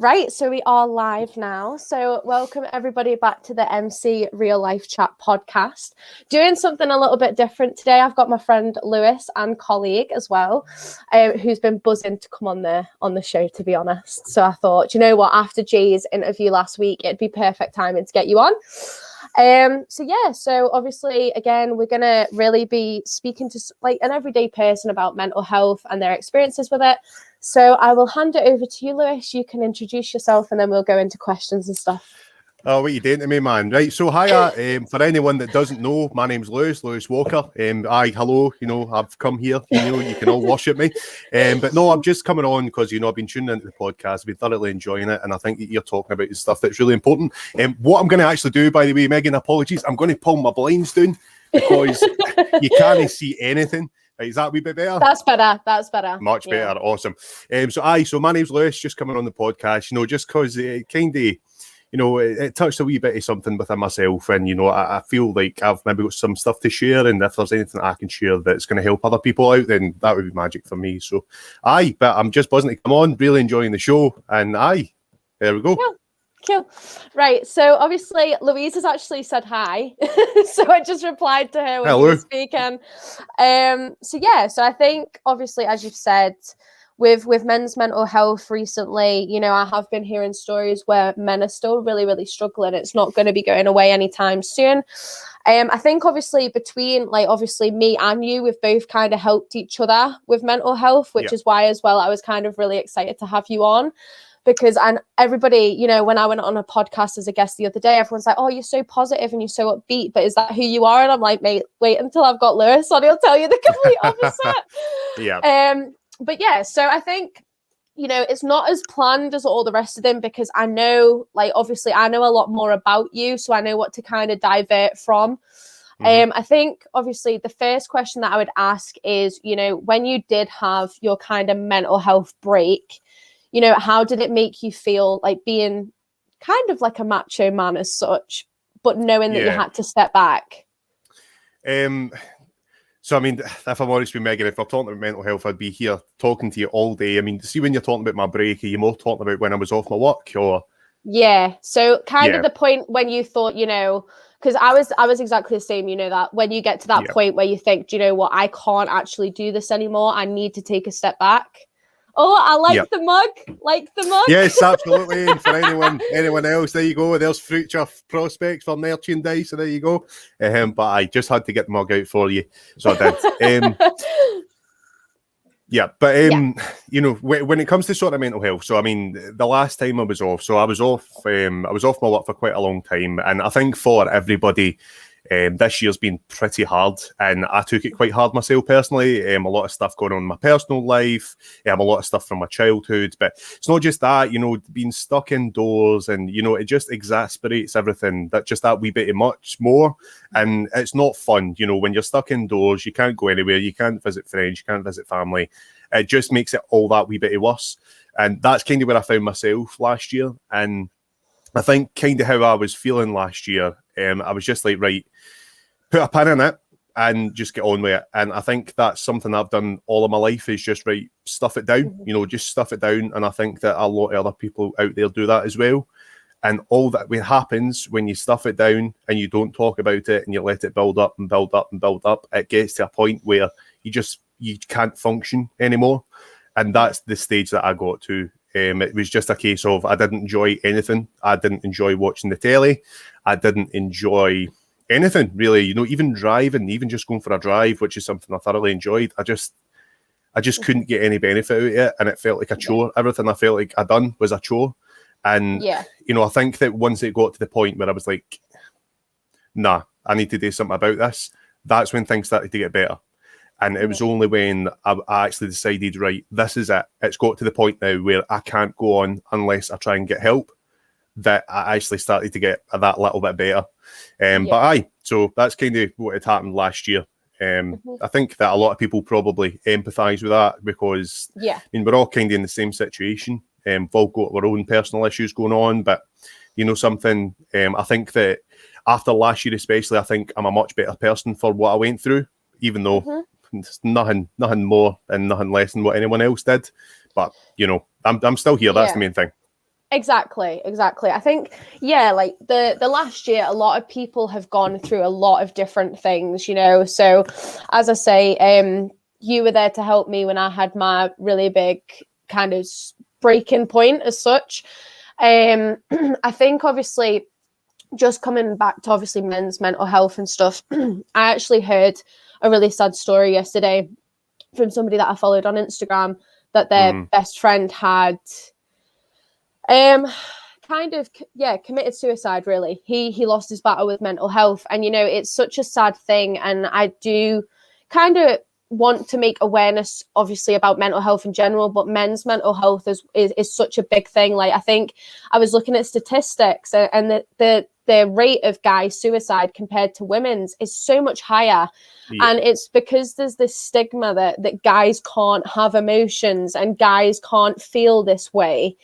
Right, so we are live now. So welcome everybody back to the MC Real Life Chat podcast. Doing something a little bit different today. I've got my friend Lewis and colleague as well, who's been buzzing to come on the show, to be honest. So I thought, you know what, after Jay's interview last week, it'd be perfect timing to get you on. So obviously, again, we're going to really be speaking to like an everyday person about mental health and their experiences with it. So I will hand it over to you, Lewis. You can introduce yourself and then we'll go into questions and stuff. Oh, what are you doing to me, man? Right, so hiya. For anyone that doesn't know, my name's Lewis Walker. Hello, I've come here, you can all worship me. But no, I'm just coming on because, I've been tuning into the podcast, I've been thoroughly enjoying it, and I think that you're talking about stuff that's really important. What I'm going to actually do, by the way, Megan, apologies, I'm going to pull my blinds down because you can't see anything. Is that a wee bit better? That's better. Much better, awesome. So my name's Lewis, just coming on the podcast, just because it kind of... it touched a wee bit of something within myself, and I feel like I've maybe got some stuff to share, and if there's anything I can share that's going to help other people out, then that would be magic for me. So, but I'm just buzzing to come on, really enjoying the show, and there we go. Cool. Right, so obviously Louise has actually said hi, so I just replied to her when you were speaking. So I think obviously, as you've said, with men's mental health recently, I have been hearing stories where men are still really, really struggling. It's not going to be going away anytime soon. I think obviously between obviously me and you, we've both kind of helped each other with mental health, which is why as well I was kind of really excited to have you on. Because everybody, when I went on a podcast as a guest the other day, everyone's like, oh, you're so positive and you're so upbeat, but is that who you are? And I'm like, mate, wait until I've got Lewis on, he'll tell you the complete opposite. So I think, it's not as planned as all the rest of them, because I know, obviously I know a lot more about you, so I know what to kind of divert from. I think, obviously, the first question that I would ask is, when you did have your kind of mental health break, how did it make you feel, like being kind of like a macho man as such, but knowing that you had to step back? So, I mean, if I'm honest with Megan, if we're talking about mental health, I'd be here talking to you all day. I mean, see, when you're talking about my break, are you more talking about when I was off my work, or? Yeah. So kind of the point when you thought, because I was exactly the same, that when you get to that point where you think, do you know what, I can't actually do this anymore. I need to take a step back. Oh, I like the mug. Yes, absolutely. And for anyone else, there you go. There's future prospects for merchandise. So there you go. But I just had to get the mug out for you, so I did. When it comes to sort of mental health, so I mean, the last time I was off, I was off my work for quite a long time, and I think for everybody, this year's been pretty hard, and I took it quite hard myself personally. A lot of stuff going on in my personal life, a lot of stuff from my childhood, but it's not just that, being stuck indoors, and it just exasperates everything. That wee bit much more, and it's not fun. When you're stuck indoors, you can't go anywhere, you can't visit friends, you can't visit family. It just makes it all that wee bit worse, and that's kind of where I found myself last year. And I think kind of how I was feeling last year, I was just like, right, put a pin in it and just get on with it. And I think that's something I've done all of my life, is just, right, stuff it down, just stuff it down. And I think that a lot of other people out there do that as well. And all that happens when you stuff it down and you don't talk about it and you let it build up and build up and build up, it gets to a point where you can't function anymore. And that's the stage that I got to. It was just a case of I didn't enjoy anything. I didn't enjoy watching the telly. I didn't enjoy anything, really. Even driving, even just going for a drive, which is something I thoroughly enjoyed. I just couldn't get any benefit out of it, and it felt like a chore. Everything I felt like I'd done was a chore. And, I think that once it got to the point where I was like, nah, I need to do something about this, that's when things started to get better. And it was only when I actually decided, right, this is it. It's got to the point now where I can't go on unless I try and get help, that I actually started to get that little bit better. So that's kind of what had happened last year. I think that a lot of people probably empathise with that, because we're all kind of in the same situation. We've all got our own personal issues going on, but something, I think that after last year especially, I think I'm a much better person for what I went through, even though it's nothing more and nothing less than what anyone else did. But I'm still here. That's the main thing. Exactly. I think, yeah, like the last year, a lot of people have gone through a lot of different things, you know. So, as I say, you were there to help me when I had my really big kind of breaking point as such. I think obviously just coming back to obviously men's mental health and stuff, I actually heard a really sad story yesterday from somebody that I followed on Instagram that their best friend had committed suicide. Really, he lost his battle with mental health, and you know, it's such a sad thing, and I do kind of want to make awareness obviously about mental health in general, but men's mental health is such a big thing. Like, I think I was looking at statistics, and the rate of guy suicide compared to women's is so much higher. Yeah. And it's because there's this stigma that guys can't have emotions and guys can't feel this way.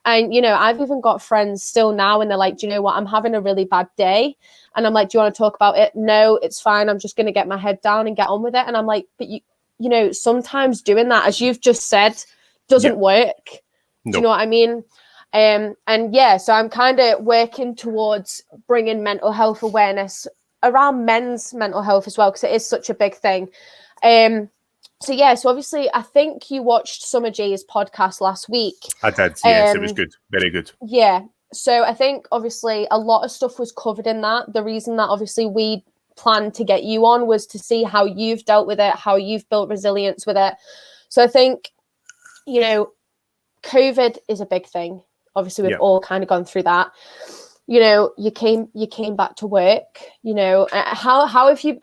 And, you know, I've even got friends still now, and they're like, do you know what? I'm having a really bad day. And I'm like, do you want to talk about it? No, it's fine. I'm just going to get my head down and get on with it. And I'm like, but you know, sometimes doing that, as you've just said, doesn't work. No. Do you know what I mean? And yeah, so I'm kind of working towards bringing mental health awareness around men's mental health as well, because it is such a big thing. So yeah, so obviously I think you watched Summer Jay's podcast last week. I did, yes, it was good, very good. Yeah, so I think obviously a lot of stuff was covered in that. The reason that obviously we planned to get you on was to see how you've dealt with it, how you've built resilience with it. So I think, you know, COVID is a big thing. Obviously we've all kind of gone through that. You know, you came back to work, you know, how have you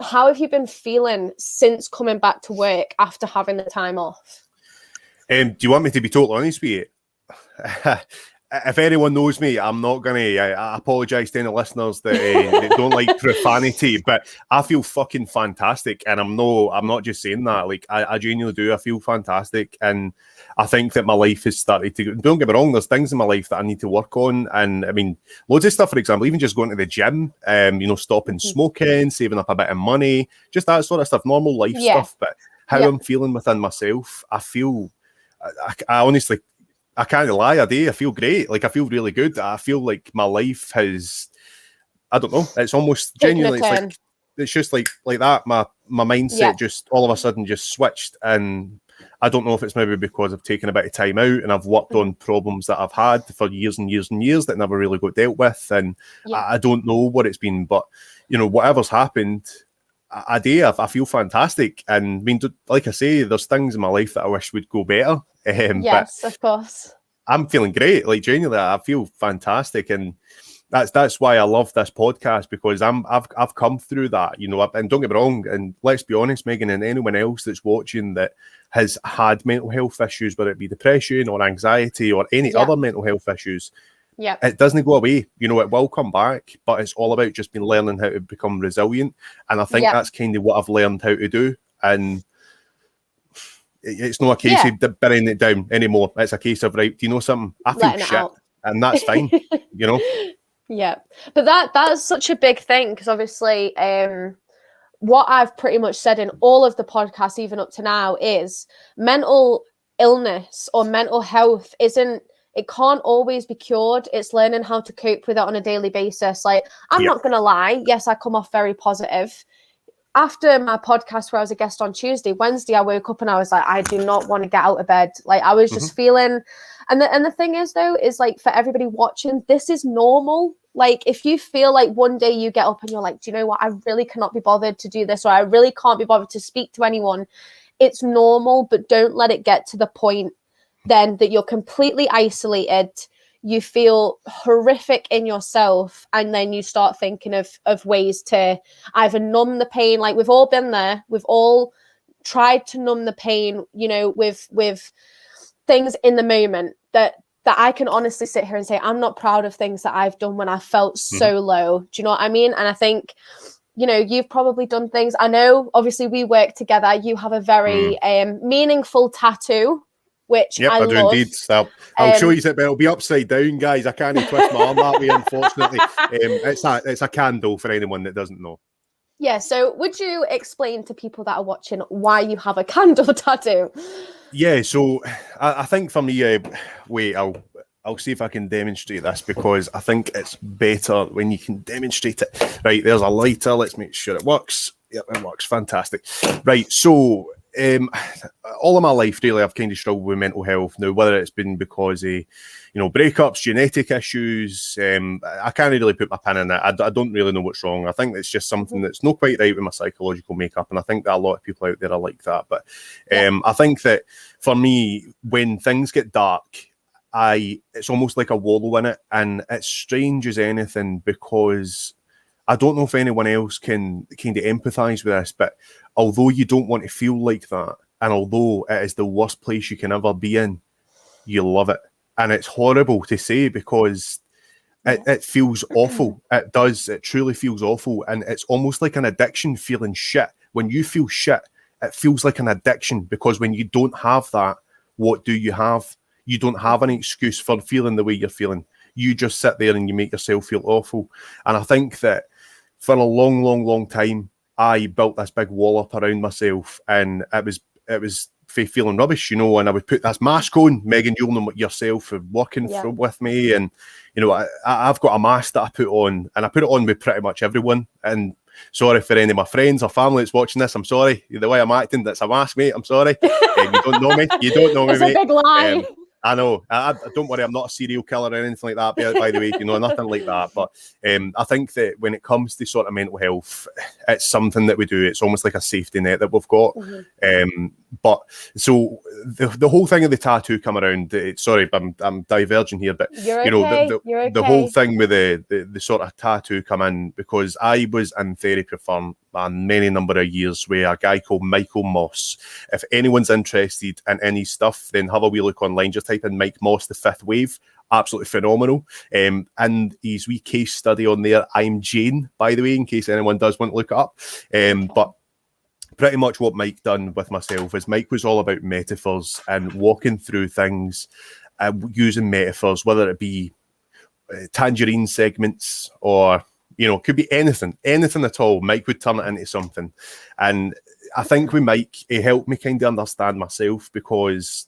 been feeling since coming back to work after having the time off? Do you want me to be totally honest with you? If anyone knows me, I'm not going to, I apologise to any listeners that don't like profanity, but I feel fucking fantastic. And I'm not just saying that, like, I genuinely do. I feel fantastic. And I think that my life has started to, don't get me wrong, there's things in my life that I need to work on. And I mean, loads of stuff, for example, even just going to the gym, you know, stopping smoking, saving up a bit of money, just that sort of stuff, normal life stuff. But how I'm feeling within myself, I feel, I honestly, I can't lie, I feel great. Like, I feel really good. I feel like my life has, I don't know, it's almost genuinely, it's just like that. My mindset just all of a sudden just switched. And I don't know if it's maybe because I've taken a bit of time out and I've worked on problems that I've had for years and years and years that never really got dealt with. And I don't know what it's been, but, you know, whatever's happened, I feel fantastic. And I mean, like I say, there's things in my life that I wish would go better. Yes, of course. I'm feeling great. Like, genuinely, I feel fantastic, and that's why I love this podcast, because I've come through that, you know. And don't get me wrong, and let's be honest, Megan, and anyone else that's watching that has had mental health issues, whether it be depression or anxiety or any other mental health issues, it doesn't go away. You know, it will come back, but it's all about just been learning how to become resilient. And I think that's kind of what I've learned how to do. And it's not a case of burying it down anymore. It's a case of, right, do you know something? I feel shit, and that's fine, you know? Yeah. But that's such a big thing, because obviously what I've pretty much said in all of the podcasts, even up to now, is mental illness or mental health it can't always be cured. It's learning how to cope with it on a daily basis. Like, I'm not going to lie. Yes, I come off very positive. After my podcast where I was a guest on Tuesday, Wednesday, I woke up and I was like, I do not want to get out of bed. Like, I was just feeling, and the thing is though, is like, for everybody watching, this is normal. Like, if you feel like one day you get up and you're like, do you know what? I really cannot be bothered to do this, or I really can't be bothered to speak to anyone. It's normal, but don't let it get to the point then that you're completely isolated. You feel horrific in yourself, and then you start thinking of ways to either numb the pain. Like, we've all been there. We've all tried to numb the pain, you know, with things in the moment that I can honestly sit here and say, I'm not proud of things that I've done when I felt so low. Do you know what I mean? And I think, you know, you've probably done things. I know, obviously, we work together. You have a very meaningful tattoo, which I do love. Indeed. So I'll show you it, but it'll be upside down, guys. I can't twist my arm that way, unfortunately. It's a candle for anyone that doesn't know. Yeah, so would you explain to people that are watching why you have a candle tattoo? Yeah, so I think for me, wait, I'll see if I can demonstrate this, because I think it's better when you can demonstrate it. Right, there's a lighter. Let's make sure it works. Yep, it works. Fantastic. Right, so all of my life, really, I've kind of struggled with mental health. Now, whether it's been because of, breakups, genetic issues, I can't really put my pin in it. I don't really know what's wrong. I think it's just something that's not quite right with my psychological makeup, and I think that a lot of people out there are like that. But I think that for me, when things get dark, it's almost like a wallow in it, and it's strange as anything, because I don't know if anyone else can kind of empathise with this, but although you don't want to feel like that, and although it is the worst place you can ever be in, you love it. And it's horrible to say, because it feels awful. It does. It truly feels awful. And it's almost like an addiction, feeling shit. When you feel shit, it feels like an addiction, because when you don't have that, what do you have? You don't have any excuse for feeling the way you're feeling. You just sit there and you make yourself feel awful. And I think that for a long, long, long time, I built this big wall up around myself, and it was feeling rubbish, and I would put this mask on. Megan, you'll know yourself, working with me, and I've got a mask that I put on, and I put it on with pretty much everyone. And sorry for any of my friends or family that's watching this. I'm sorry. The way I'm acting, that's a mask, mate. I'm sorry. You don't know me. You don't know me, mate. It's a big lie. I know. I don't worry. I'm not a serial killer or anything like that, by the way. Nothing like that. But I think that when it comes to sort of mental health, it's something that we do. It's almost like a safety net that we've got. But so the whole thing of the tattoo come around. Sorry, I'm diverging here, but You're okay. The whole thing with the sort of tattoo come in, because I was in therapy for a many number of years with a guy called Michael Moss. If anyone's interested in any stuff, then have a wee look online. Just type in Mike Moss, the Fifth Wave. Absolutely phenomenal. And his wee case study on there, I'm Jane, by the way, in case anyone does want to look it up. But pretty much what Mike done with myself is Mike was all about metaphors and walking through things, using metaphors, whether it be tangerine segments or could be anything at all. Mike would turn it into something. And I think with Mike, he helped me kind of understand myself, because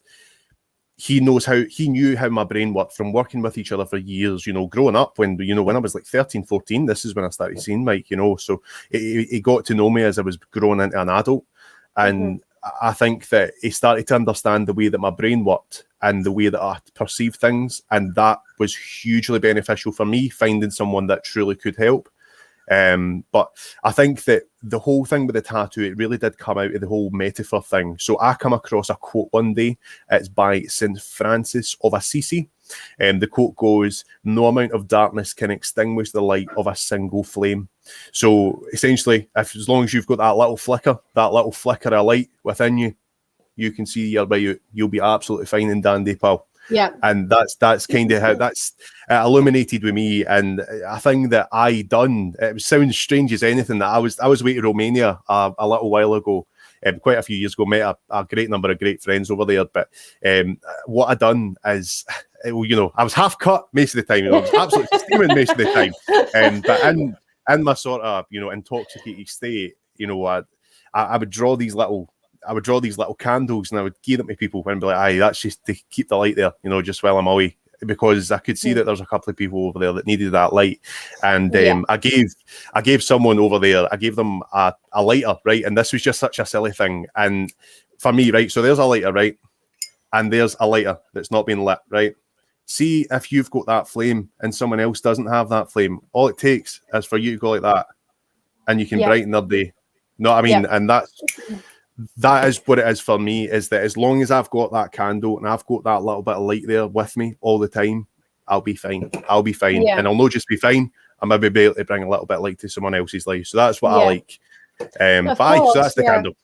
he knew how my brain worked from working with each other for years, growing up. When I was like 13, 14, this is when I started seeing Mike, so he got to know me as I was growing into an adult. And I think that he started to understand the way that my brain worked and the way that I perceived things. And that was hugely beneficial for me, finding someone that truly could help. But I think that the whole thing with the tattoo, it really did come out of the whole metaphor thing. So I come across a quote one day. It's by St. Francis of Assisi. The quote goes, "No amount of darkness can extinguish the light of a single flame." So essentially, as long as you've got that little flicker of light within you, you can see your way out. You'll be absolutely fine and dandy, pal. Yeah. And that's kind of how that's illuminated with me. And a thing that I done, it sounds strange as anything, that I was away to Romania a little while ago, quite a few years ago, met a great number of great friends over there. But what I done is, I was half cut most of the time. I was absolutely steaming most of the time. But in my sort of, intoxicated state, I would draw these little candles, and I would give them to people and be like, aye, that's just to keep the light there, just while I'm away, because I could see that there's a couple of people over there that needed that light. And I gave someone over there, I gave them a lighter, right? And this was just such a silly thing. And for me, right, so there's a lighter, right? And there's a lighter that's not been lit, right? See if you've got that flame and someone else doesn't have that flame. All it takes is for you to go like that, and you can brighten their day. Know what I mean? And that is what it is for me, is that as long as I've got that candle and I've got that little bit of light there with me all the time, I'll be fine. And I'll not just be fine, I'll maybe be able to bring a little bit of light to someone else's life. So that's what I like. So that's the candle.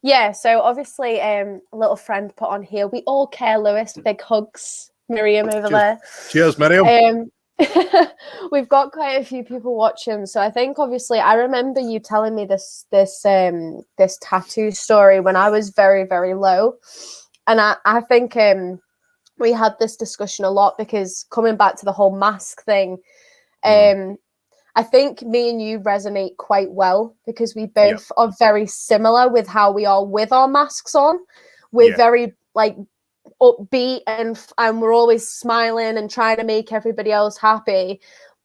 Yeah, so obviously a little friend put on here, we all care, Lewis. Big hugs. Miriam over there. Cheers, Miriam. We've got quite a few people watching, so I think obviously I remember you telling me this tattoo story when I was very, very low, and I think we had this discussion a lot, because coming back to the whole mask thing, I think me and you resonate quite well, because we both are very similar with how we are with our masks on. We're very upbeat and we're always smiling and trying to make everybody else happy.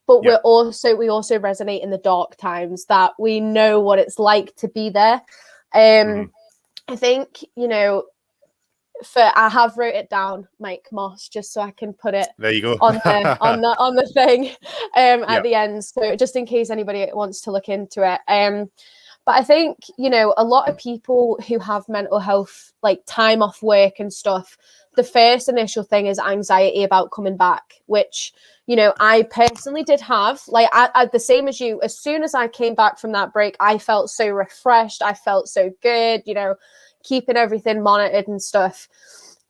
But we also resonate in the dark times, that we know what it's like to be there. I think, you know, I have wrote it down, Mike Moss, just so I can put it there you go on the thing at the end, so just in case anybody wants to look into it. But I think, you know, a lot of people who have mental health, like time off work and stuff, the first initial thing is anxiety about coming back, which, you know, I personally did have. Like, I the same as you, as soon as I came back from that break, I felt so refreshed. I felt so good, you know, keeping everything monitored and stuff.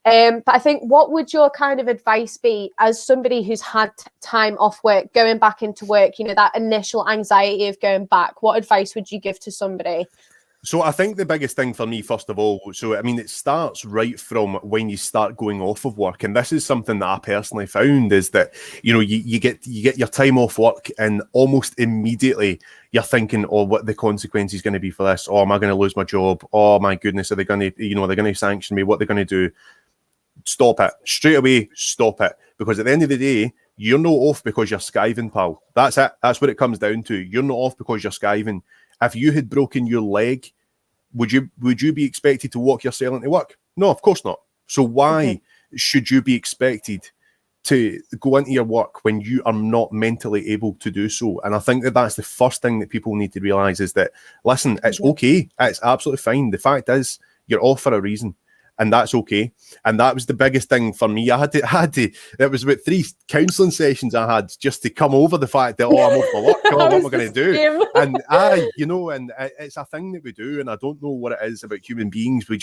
But I think, what would your kind of advice be as somebody who's had time off work, going back into work, you know, that initial anxiety of going back? What advice would you give to somebody? So I think the biggest thing for me, first of all, so I mean, it starts right from when you start going off of work. And this is something that I personally found, is that, you know, you get your time off work, and almost immediately you're thinking, oh, what the consequence is going to be for this? Oh, am I going to lose my job? Oh my goodness, are they going to, you know, they're going to sanction me? What they're going to do? Stop it. Straight away, stop it. Because at the end of the day, you're not off because you're skiving, pal. That's it. That's what it comes down to. You're not off because you're skiving. If you had broken your leg, would you be expected to walk yourself into work? No, of course not. So why should you be expected to go into your work when you are not mentally able to do so? And I think that that's the first thing that people need to realise, is that, listen, it's okay. It's absolutely fine. The fact is, you're off for a reason. And that's okay. And that was the biggest thing for me. I had to, it was about 3 counselling sessions I had just to come over the fact that, oh, I'm off my work. Oh, what am I going to do? And you know, and it's a thing that we do. And I don't know what it is about human beings. We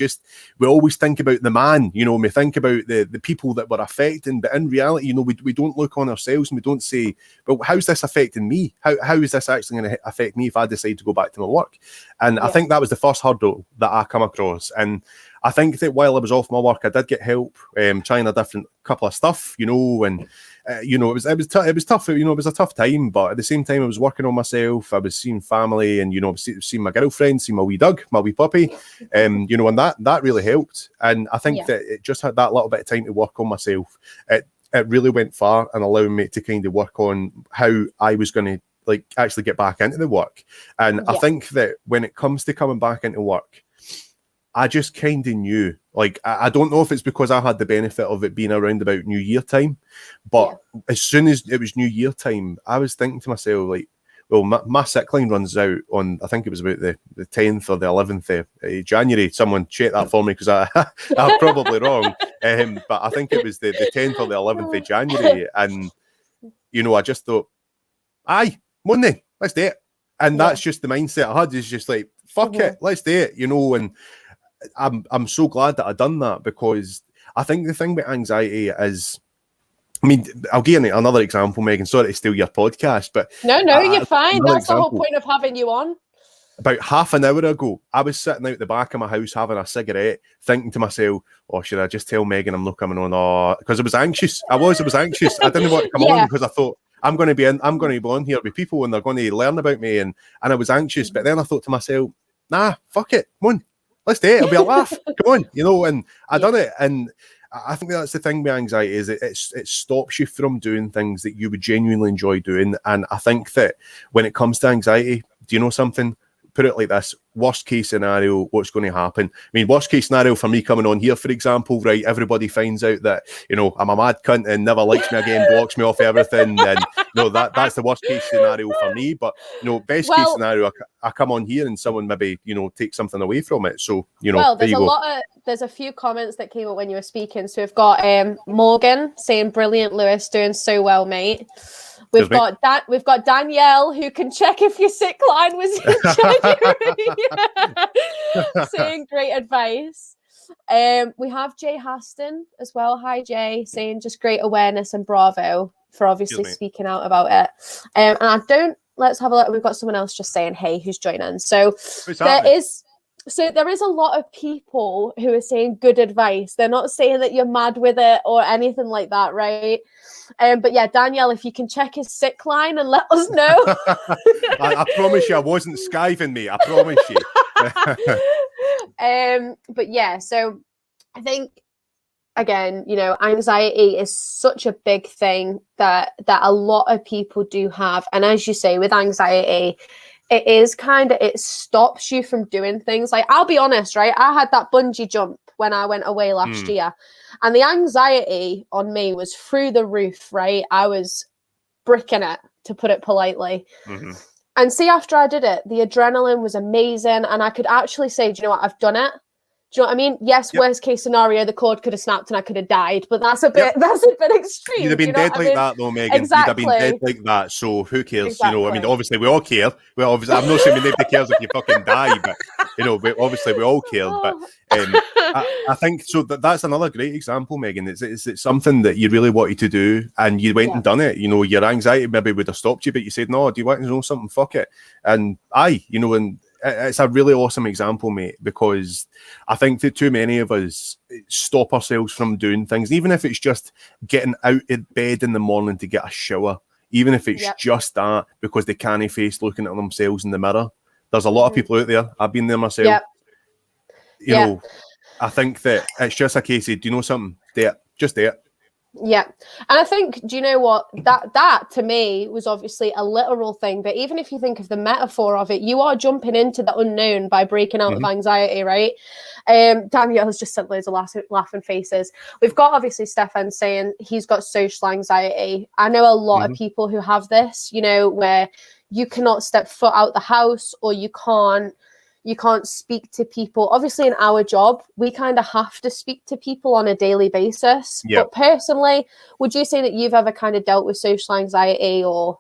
always think about the man, you know, we think about the people that we're affecting. But in reality, you know, we don't look on ourselves, and we don't say, well, how's this affecting me? How is this actually going to affect me if I decide to go back to my work? And I think that was the first hurdle that I come across. And I think that while I was off my work, I did get help, trying a different couple of stuff, you know, and you know, it was tough. You know, it was a tough time, but at the same time, I was working on myself. I was seeing family, and you know, seeing my girlfriend, seeing my wee Doug, my wee puppy, you know, and that really helped. And I think that it just had that little bit of time to work on myself. It really went far and allowed me to kind of work on how I was going to, like, actually get back into the work. And I think that when it comes to coming back into work, I just kind of knew, like, I don't know if it's because I had the benefit of it being around about New Year time, but as soon as it was New Year time, I was thinking to myself, like, well, my sick line runs out on, I think it was about the 10th or the 11th of January. Someone check that for me, because I'm probably wrong. But I think it was the 10th or the 11th of January. And, you know, I just thought, aye, Monday, let's do it. And that's just the mindset I had, is just like, fuck it, let's do it, you know. And I'm so glad that I done that, because I think the thing with anxiety is, I mean, I'll give you another example, Megan. Sorry to steal your podcast, but no, you're fine. That's the whole point of having you on. About half an hour ago, I was sitting out the back of my house having a cigarette, thinking to myself, oh, should I just tell Megan I'm not coming on? Oh, because I was anxious. I was anxious. I didn't want to come on, because I thought, I'm going to be on here with people, and they're going to learn about me, and I was anxious. But then I thought to myself, nah, fuck it, come on, let's do it. It'll be a laugh. Come on, you know. And I done it. And I think that's the thing with anxiety, is it stops you from doing things that you would genuinely enjoy doing. And I think that when it comes to anxiety, do you know something? Put it like this: worst case scenario, what's going to happen? I mean, worst case scenario for me coming on here, for example, right? Everybody finds out that, you know, I'm a mad cunt and never likes me again, blocks me off everything, and you know, that's the worst case scenario for me. But you know, best case scenario, I come on here and someone maybe, you know, takes something away from it. So you know, there's a few comments that came up when you were speaking. So we've got Morgan saying, "Brilliant, Lewis, doing so well, mate." We've got Danielle, who can check if your sick line was in January. Saying great advice. We have Jay Haston as well. Hi, Jay, saying just great awareness and bravo for obviously speaking out about it. And let's have a look. We've got someone else just saying, hey, who's joining. So there is a lot of people who are saying good advice. They're not saying that you're mad with it or anything like that, right? But yeah, Danielle, if you can check his sick line and let us know. I promise you, I wasn't skiving me. I promise you. But yeah, so I think again, you know, anxiety is such a big thing that a lot of people do have. And as you say, with anxiety, it stops you from doing things. Like, I'll be honest, right? I had that bungee jump when I went away last year, and the anxiety on me was through the roof, right? I was bricking it, to put it politely. And see, after I did it, the adrenaline was amazing, and I could actually say, do you know what, I've done it. Do you know what I mean? Yes, worst case scenario, the cord could have snapped and I could have died, but that's a bit extreme. You'd have been dead like that though, Megan. Exactly. You'd have been dead like that. So who cares? Exactly. You know, I mean, obviously we all care. Well, obviously, I'm not saying nobody cares if you fucking die, but you know, obviously we all care. But I think so. That's another great example, Megan. It's something that you really wanted to do, and you went and done it. You know, your anxiety maybe would have stopped you, but you said, "No, do you want to know something? Fuck it." And you know, and it's a really awesome example, mate, because I think that too many of us stop ourselves from doing things, even if it's just getting out of bed in the morning to get a shower, even if it's just that, because they can't face looking at themselves in the mirror. There's a lot of people out there. I've been there myself. You know, I think that it's just a case of, do you know something? Just do it. Yeah. And I think, do you know what, that to me was obviously a literal thing, but even if you think of the metaphor of it, you are jumping into the unknown by breaking out of anxiety, right? Danielle's just sent loads of laughing faces. We've got obviously Stefan saying he's got social anxiety. I know a lot of people who have this, you know, where you cannot step foot out the house, or you can't speak to people. Obviously, in our job, we kind of have to speak to people on a daily basis. But personally, would you say that you've ever kind of dealt with social anxiety, or?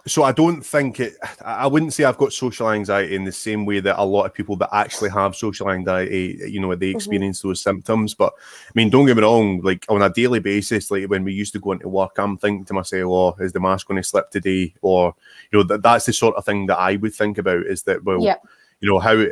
So I don't think I wouldn't say I've got social anxiety in the same way that a lot of people that actually have social anxiety, you know, they experience those symptoms. But I mean, don't get me wrong, like on a daily basis, like when we used to go into work, I'm thinking to myself, oh, is the mask going to slip today? Or, you know, that's the sort of thing that I would think about, is that, well, you know, how,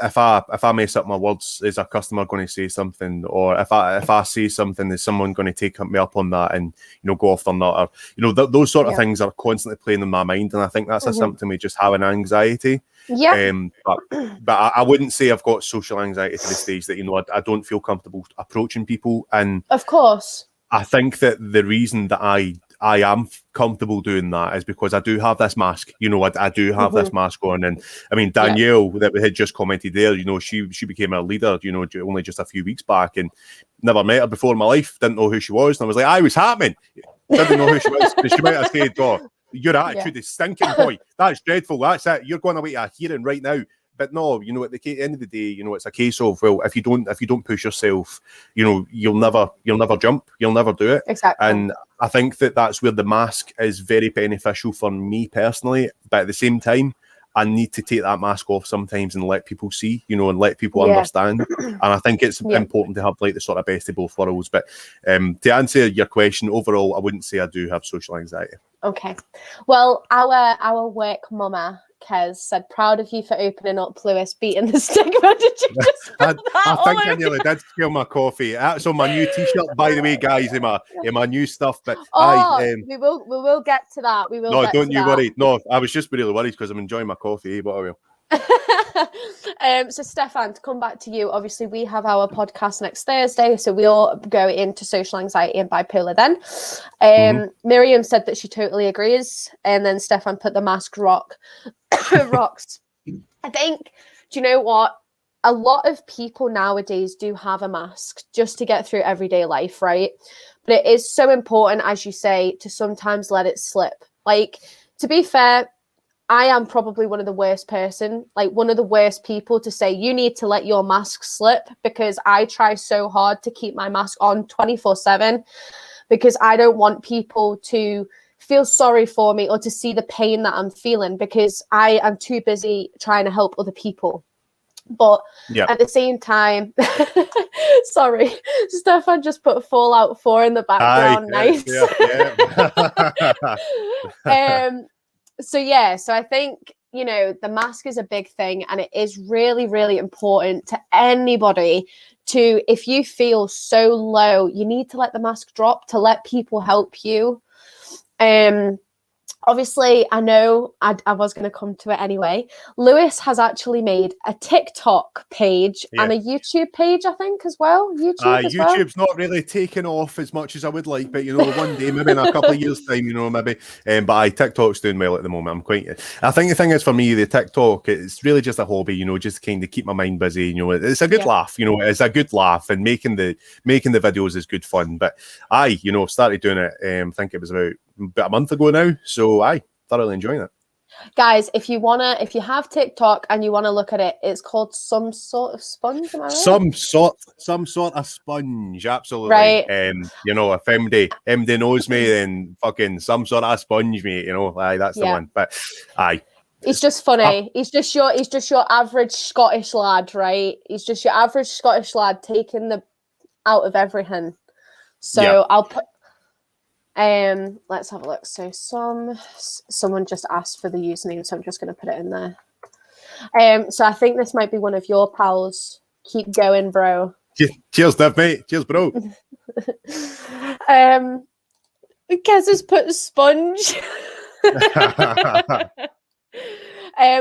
if I mess up my words, is a customer going to say something? Or if I say something, is someone going to take me up on that and, you know, go off their nut? Or, you know, those sort of things are constantly playing in my mind, and I think that's a symptom of just having anxiety. But I wouldn't say I've got social anxiety to the stage that, you know, I don't feel comfortable approaching people. And of course, I think that the reason that I am comfortable doing that is because I do have this mask. You know, I do have this mask on. And I mean, Danielle, that we had just commented there, you know, she became a leader, you know, only just a few weeks back, and never met her before in my life, didn't know who she was. And I was like, I was happening. Didn't know who she was. She might have said, oh, your attitude is stinking, boy. That's dreadful. That's it. You're going away to a hearing right now. But no, you know, at the end of the day, you know, it's a case of, well, if you don't push yourself, you know, you'll never jump, you'll never do it. Exactly. And I think that that's where the mask is very beneficial for me personally. But at the same time, I need to take that mask off sometimes and let people see, you know, and let people understand. And I think it's important to have like the sort of best of both worlds. But to answer your question, overall, I wouldn't say I do have social anxiety. Okay. Well, our work mama, Kez, said, proud of you for opening up, Lewis, beating the stigma. Did you just I think I nearly did spill my coffee. That's on my new t-shirt, by the way, guys, in my new stuff. But we will get to that. We will. No, don't you worry. No, I was just really worried because I'm enjoying my coffee. But I will. So Stefan, to come back to you, obviously we have our podcast next Thursday, so we'll go into social anxiety and bipolar then. Miriam said that she totally agrees, and then Stefan put the mask rocks. I think, do you know what, a lot of people nowadays do have a mask just to get through everyday life, right? But it is so important, as you say, to sometimes let it slip. Like, to be fair, I am probably one of the worst people to say you need to let your mask slip, because I try so hard to keep my mask on 24/7, because I don't want people to feel sorry for me or to see the pain that I'm feeling, because I am too busy trying to help other people. But at the same time, sorry, Stefan just put Fallout 4 in the background. Nice. So I think, you know, the mask is a big thing, and it is really, really important to anybody to, if you feel so low, you need to let the mask drop to let people help you. obviously, I know I was going to come to it anyway. Lewis has actually made a TikTok page and a YouTube page, I think, as well. YouTube's not really taken off as much as I would like, but one day, maybe in a couple of years' time, maybe. But TikTok's doing well at the moment. I think the thing is for me, the TikTok, it's really just a hobby, just kind of keep my mind busy. It's a good laugh. It's a good laugh, and making the videos is good fun. But I've started doing it. I think it was about a month ago now. So thoroughly enjoying it. Guys, if you have TikTok and you want to look at it, it's called Some Sort of Sponge, am I right? Some sort of sponge, absolutely. Right. If MD knows me, then fucking some sort of sponge, mate. That's the one. But he's just funny. He's just your average Scottish lad, right? He's just your average Scottish lad taking the out of everything. So I'll put. Let's have a look. So someone just asked for the username, so I'm just going to put it in there. So I think this might be one of your pals. Keep going, bro. Cheers, Dev, mate. Cheers, bro. Kez has put sponge.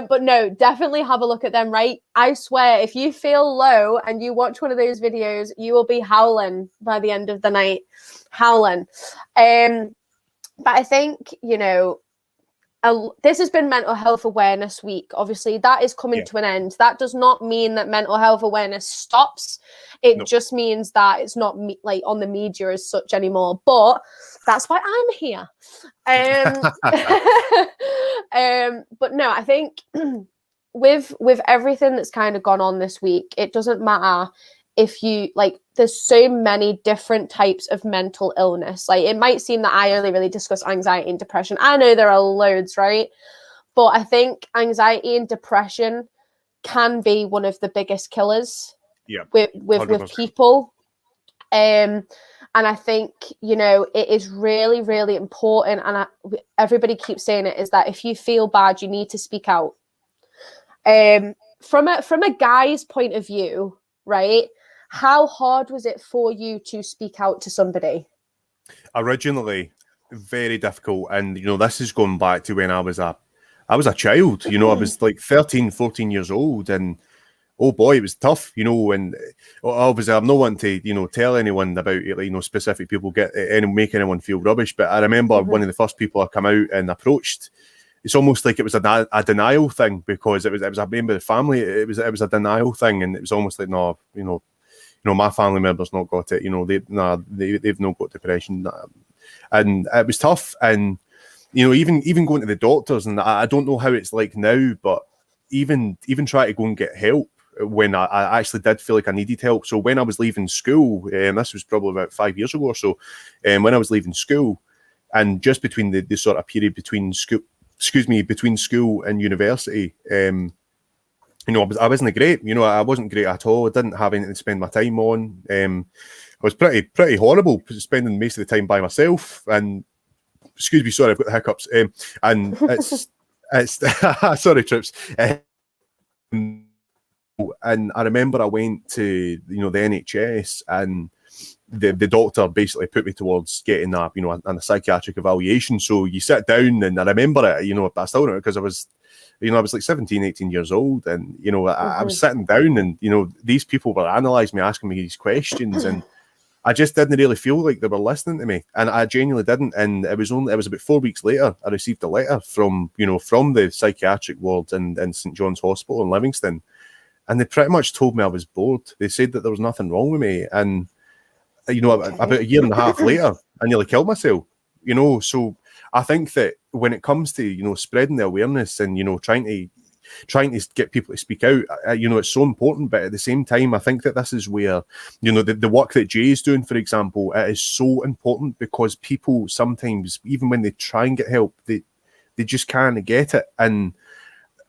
But no, definitely have a look at them, right? I swear, if you feel low and you watch one of those videos, you will be howling by the end of the night. Howling. But I think, this has been Mental Health Awareness Week. Obviously, that is coming to an end. That does not mean that mental health awareness stops. It just means that it's not on the media as such anymore. But that's why I'm here. But no, I think with everything that's kind of gone on this week, it doesn't matter if you there's so many different types of mental illness. It might seem that I only really discuss anxiety and depression. I know there are loads, right? But I think anxiety and depression can be one of the biggest killers with people. And I think, it is really, really important. And everybody keeps saying it, is that if you feel bad, you need to speak out. From a guy's point of view, right? How hard was it for you to speak out to somebody? Originally, very difficult. And, this is going back to when I was a child. I was 13, 14 years old. And, oh boy, it was tough, and obviously I'm not wanting to, tell anyone about it, specific people make anyone feel rubbish. But I remember one of the first people I come out and approached, it's almost like it was a denial thing, because it was a member of the family. It was a denial thing. And it was almost like, no, my family member's not got it. They've not got depression, and it was tough. And even going to the doctors, and I don't know how it's like now, but even try to go and get help when I actually did feel like I needed help. So when I was leaving school, this was probably about 5 years ago or so, when I was leaving school, and just between the sort of period between school and university, I wasn't great. I wasn't great at all. I didn't have anything to spend my time on. I was pretty horrible, spending most of the time by myself. And excuse me, sorry, I've got the hiccups. And it's sorry, Trips. And I remember I went to the NHS, and the doctor basically put me towards getting a psychiatric evaluation. So you sit down, and I remember it. I still remember, because I was 17, 18 years old, and I was sitting down, and these people were analysing me, asking me these questions, and I just didn't really feel like they were listening to me, and I genuinely didn't. And it was about 4 weeks later I received a letter from the psychiatric ward in St John's Hospital in Livingston, and they pretty much told me I was bored. They said that there was nothing wrong with me, and about a year and a half later, I nearly killed myself. So I think that when it comes to spreading the awareness and trying to get people to speak out, it's so important. But at the same time, I think that this is where the work that Jay is doing, for example, it is so important, because people sometimes, even when they try and get help, they just can't get it. And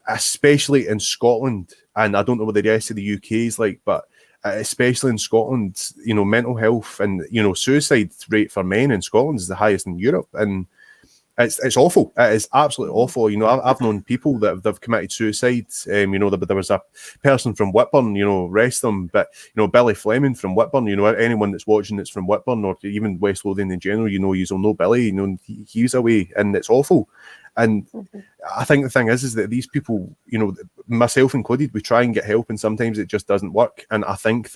especially in Scotland, and I don't know what the rest of the UK is like, but especially in Scotland, mental health and suicide rate for men in Scotland is the highest in Europe. And It's awful. It is absolutely awful. You know, I've known people that have committed suicide. You know, there was a person from Whitburn, you know, rest them, but, you know, Billy Fleming from Whitburn, you know, anyone that's watching that's from Whitburn or even West Lothian in general, you know, you'll know Billy, you know, he's away, and it's awful. And I think the thing is that these people, you know, myself included, we try and get help, and sometimes it just doesn't work. And I think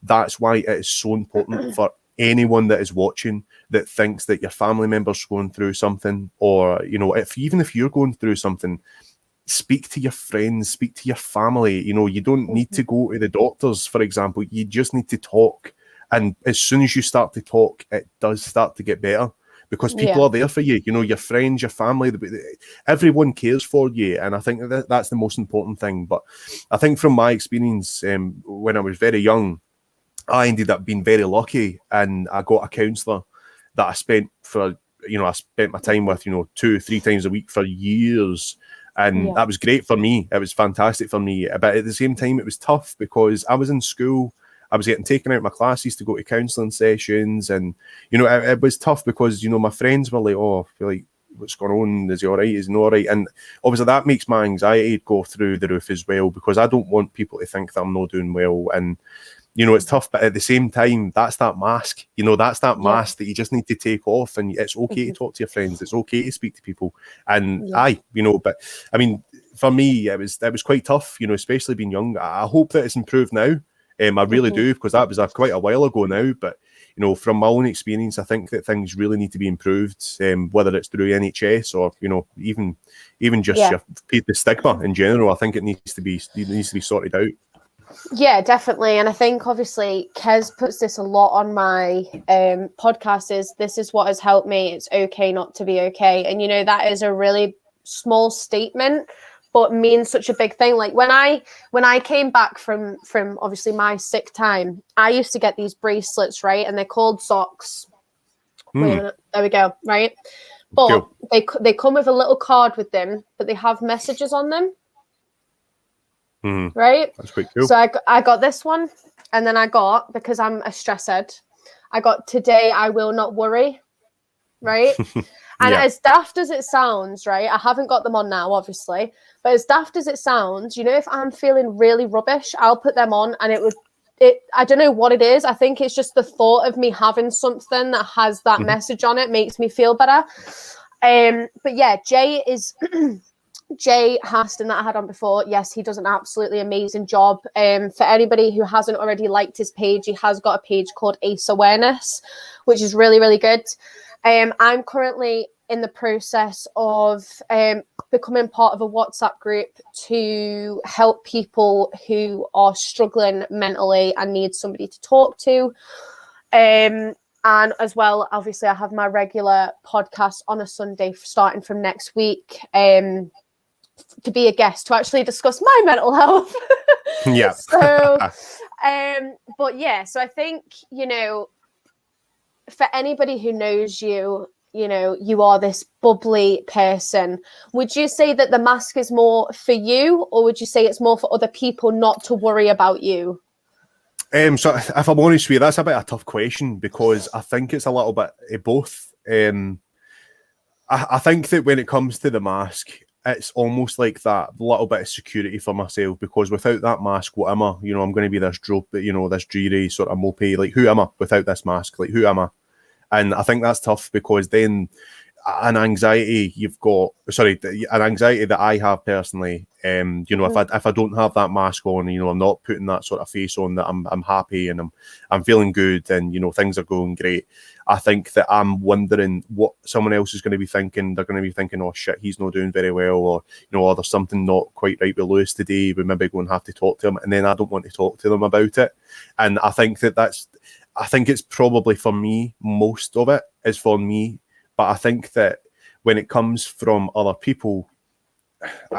that's why it is so important for anyone that is watching that thinks that your family member's going through something, or, you know, even if you're going through something, speak to your friends, speak to your family. You know, you don't need to go to the doctors, for example. You just need to talk. And as soon as you start to talk, it does start to get better, because people are there for you. You know, your friends, your family, everyone cares for you. And I think that's the most important thing. But I think from my experience, when I was very young, I ended up being very lucky, and I got a counsellor that I spent my time with, you know, 2-3 times a week for years. And that was great for me. It was fantastic for me. But at the same time, it was tough because I was in school. I was getting taken out of my classes to go to counselling sessions. And, you know, it was tough because, you know, my friends were like, oh, I feel like, what's going on? Is he all right? Is he not all right? And obviously that makes my anxiety go through the roof as well, because I don't want people to think that I'm not doing well. And, you know, it's tough, but at the same time, that's that mask. You know, that's that mask that you just need to take off, and it's okay to talk to your friends. It's okay to speak to people. And you know, but I mean, for me, it was quite tough, you know, especially being young. I hope that it's improved now. I really do, because that was quite a while ago now. But, you know, from my own experience, I think that things really need to be improved, whether it's through NHS or, you know, even just the stigma in general. I think it needs to be sorted out. Yeah, definitely. And I think obviously Kez puts this a lot on my podcast, is this is what has helped me. It's okay not to be okay. And, you know, that is a really small statement, but means such a big thing. Like when I came back from obviously my sick time, I used to get these bracelets, right? And they're called socks. Wait a minute. There we go. Right. But they come with a little card with them, but they have messages on them. Right, that's quite cool. So I got this one, and then I got, because I'm a stresshead, I got today I will not worry, right? And as daft as it sounds, right, I haven't got them on now, obviously, but as daft as it sounds, you know, if I'm feeling really rubbish, I'll put them on, and I don't know what it is. I think it's just the thought of me having something that has that message on it makes me feel better. But yeah, Jay Haston that I had on before, yes, he does an absolutely amazing job. For anybody who hasn't already liked his page, he has got a page called Ace Awareness, which is really, really good. I'm currently in the process of becoming part of a WhatsApp group to help people who are struggling mentally and need somebody to talk to. And as well, obviously, I have my regular podcast on a Sunday starting from next week. To be a guest to actually discuss my mental health. So but yeah, so I think, you know, for anybody who knows you, you know, you are this bubbly person. Would you say that the mask is more for you, or would you say it's more for other people not to worry about you? So if I'm honest with you, that's a bit of a tough question, because I think it's a little bit of both. I think that when it comes to the mask, it's almost like that little bit of security for myself, because without that mask, what am I? You know, I'm going to be this this dreary sort of mopey. Like, who am I without this mask? Like, who am I? And I think that's tough, because then an anxiety that I have personally, you know, if I don't have that mask on, you know, I'm not putting that sort of face on that I'm happy and I'm feeling good and, you know, things are going great. I think that I'm wondering what someone else is going to be thinking. They're going to be thinking, oh shit, he's not doing very well, or, you know, or there's something not quite right with Lewis today. We maybe go and have to talk to him, and then I don't want to talk to them about it. And I think I think it's probably for me, most of it is for me. But I think that when it comes from other people,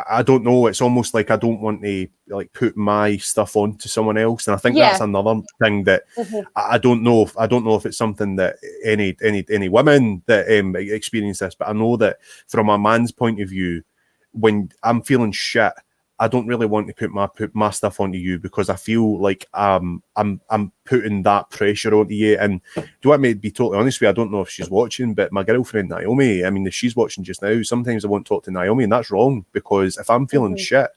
I don't know. It's almost like I don't want to like put my stuff onto someone else, and I think that's another thing that I don't know. If it's something that any women that experience this, but I know that from a man's point of view, when I'm feeling shit, I don't really want to put my stuff onto you because I feel like I'm putting that pressure onto you. And do you want me to be totally honest with you? I don't know if she's watching, but my girlfriend Naomi, I mean, if she's watching just now, sometimes I won't talk to Naomi, and that's wrong, because if I'm feeling shit,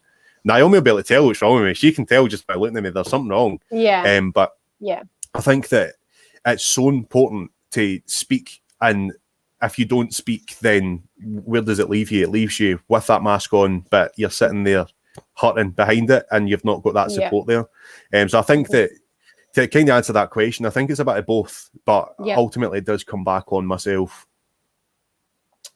Naomi will be able to tell what's wrong with me. She can tell just by looking at me there's something wrong. Yeah. But I think that it's so important to speak, and if you don't speak, then where does it leave you? It leaves you with that mask on, but you're sitting there hurting behind it, and you've not got that support there. So I think that to kind of answer that question, I think it's a bit of both, but ultimately it does come back on myself.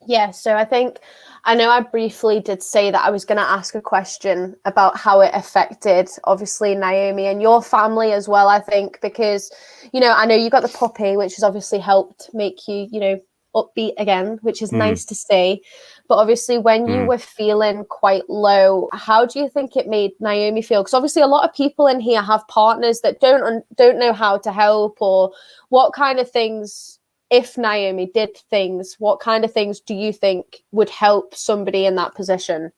Yeah, so I know I briefly did say that I was going to ask a question about how it affected, obviously, Naomi and your family as well, I think, because, you know, I know you got the puppy, which has obviously helped make you, you know, upbeat again, which is nice to see. But obviously, when you were feeling quite low, how do you think it made Naomi feel? Because obviously a lot of people in here have partners that don't know how to help, or what kind of things, if Naomi did things, what kind of things do you think would help somebody in that position?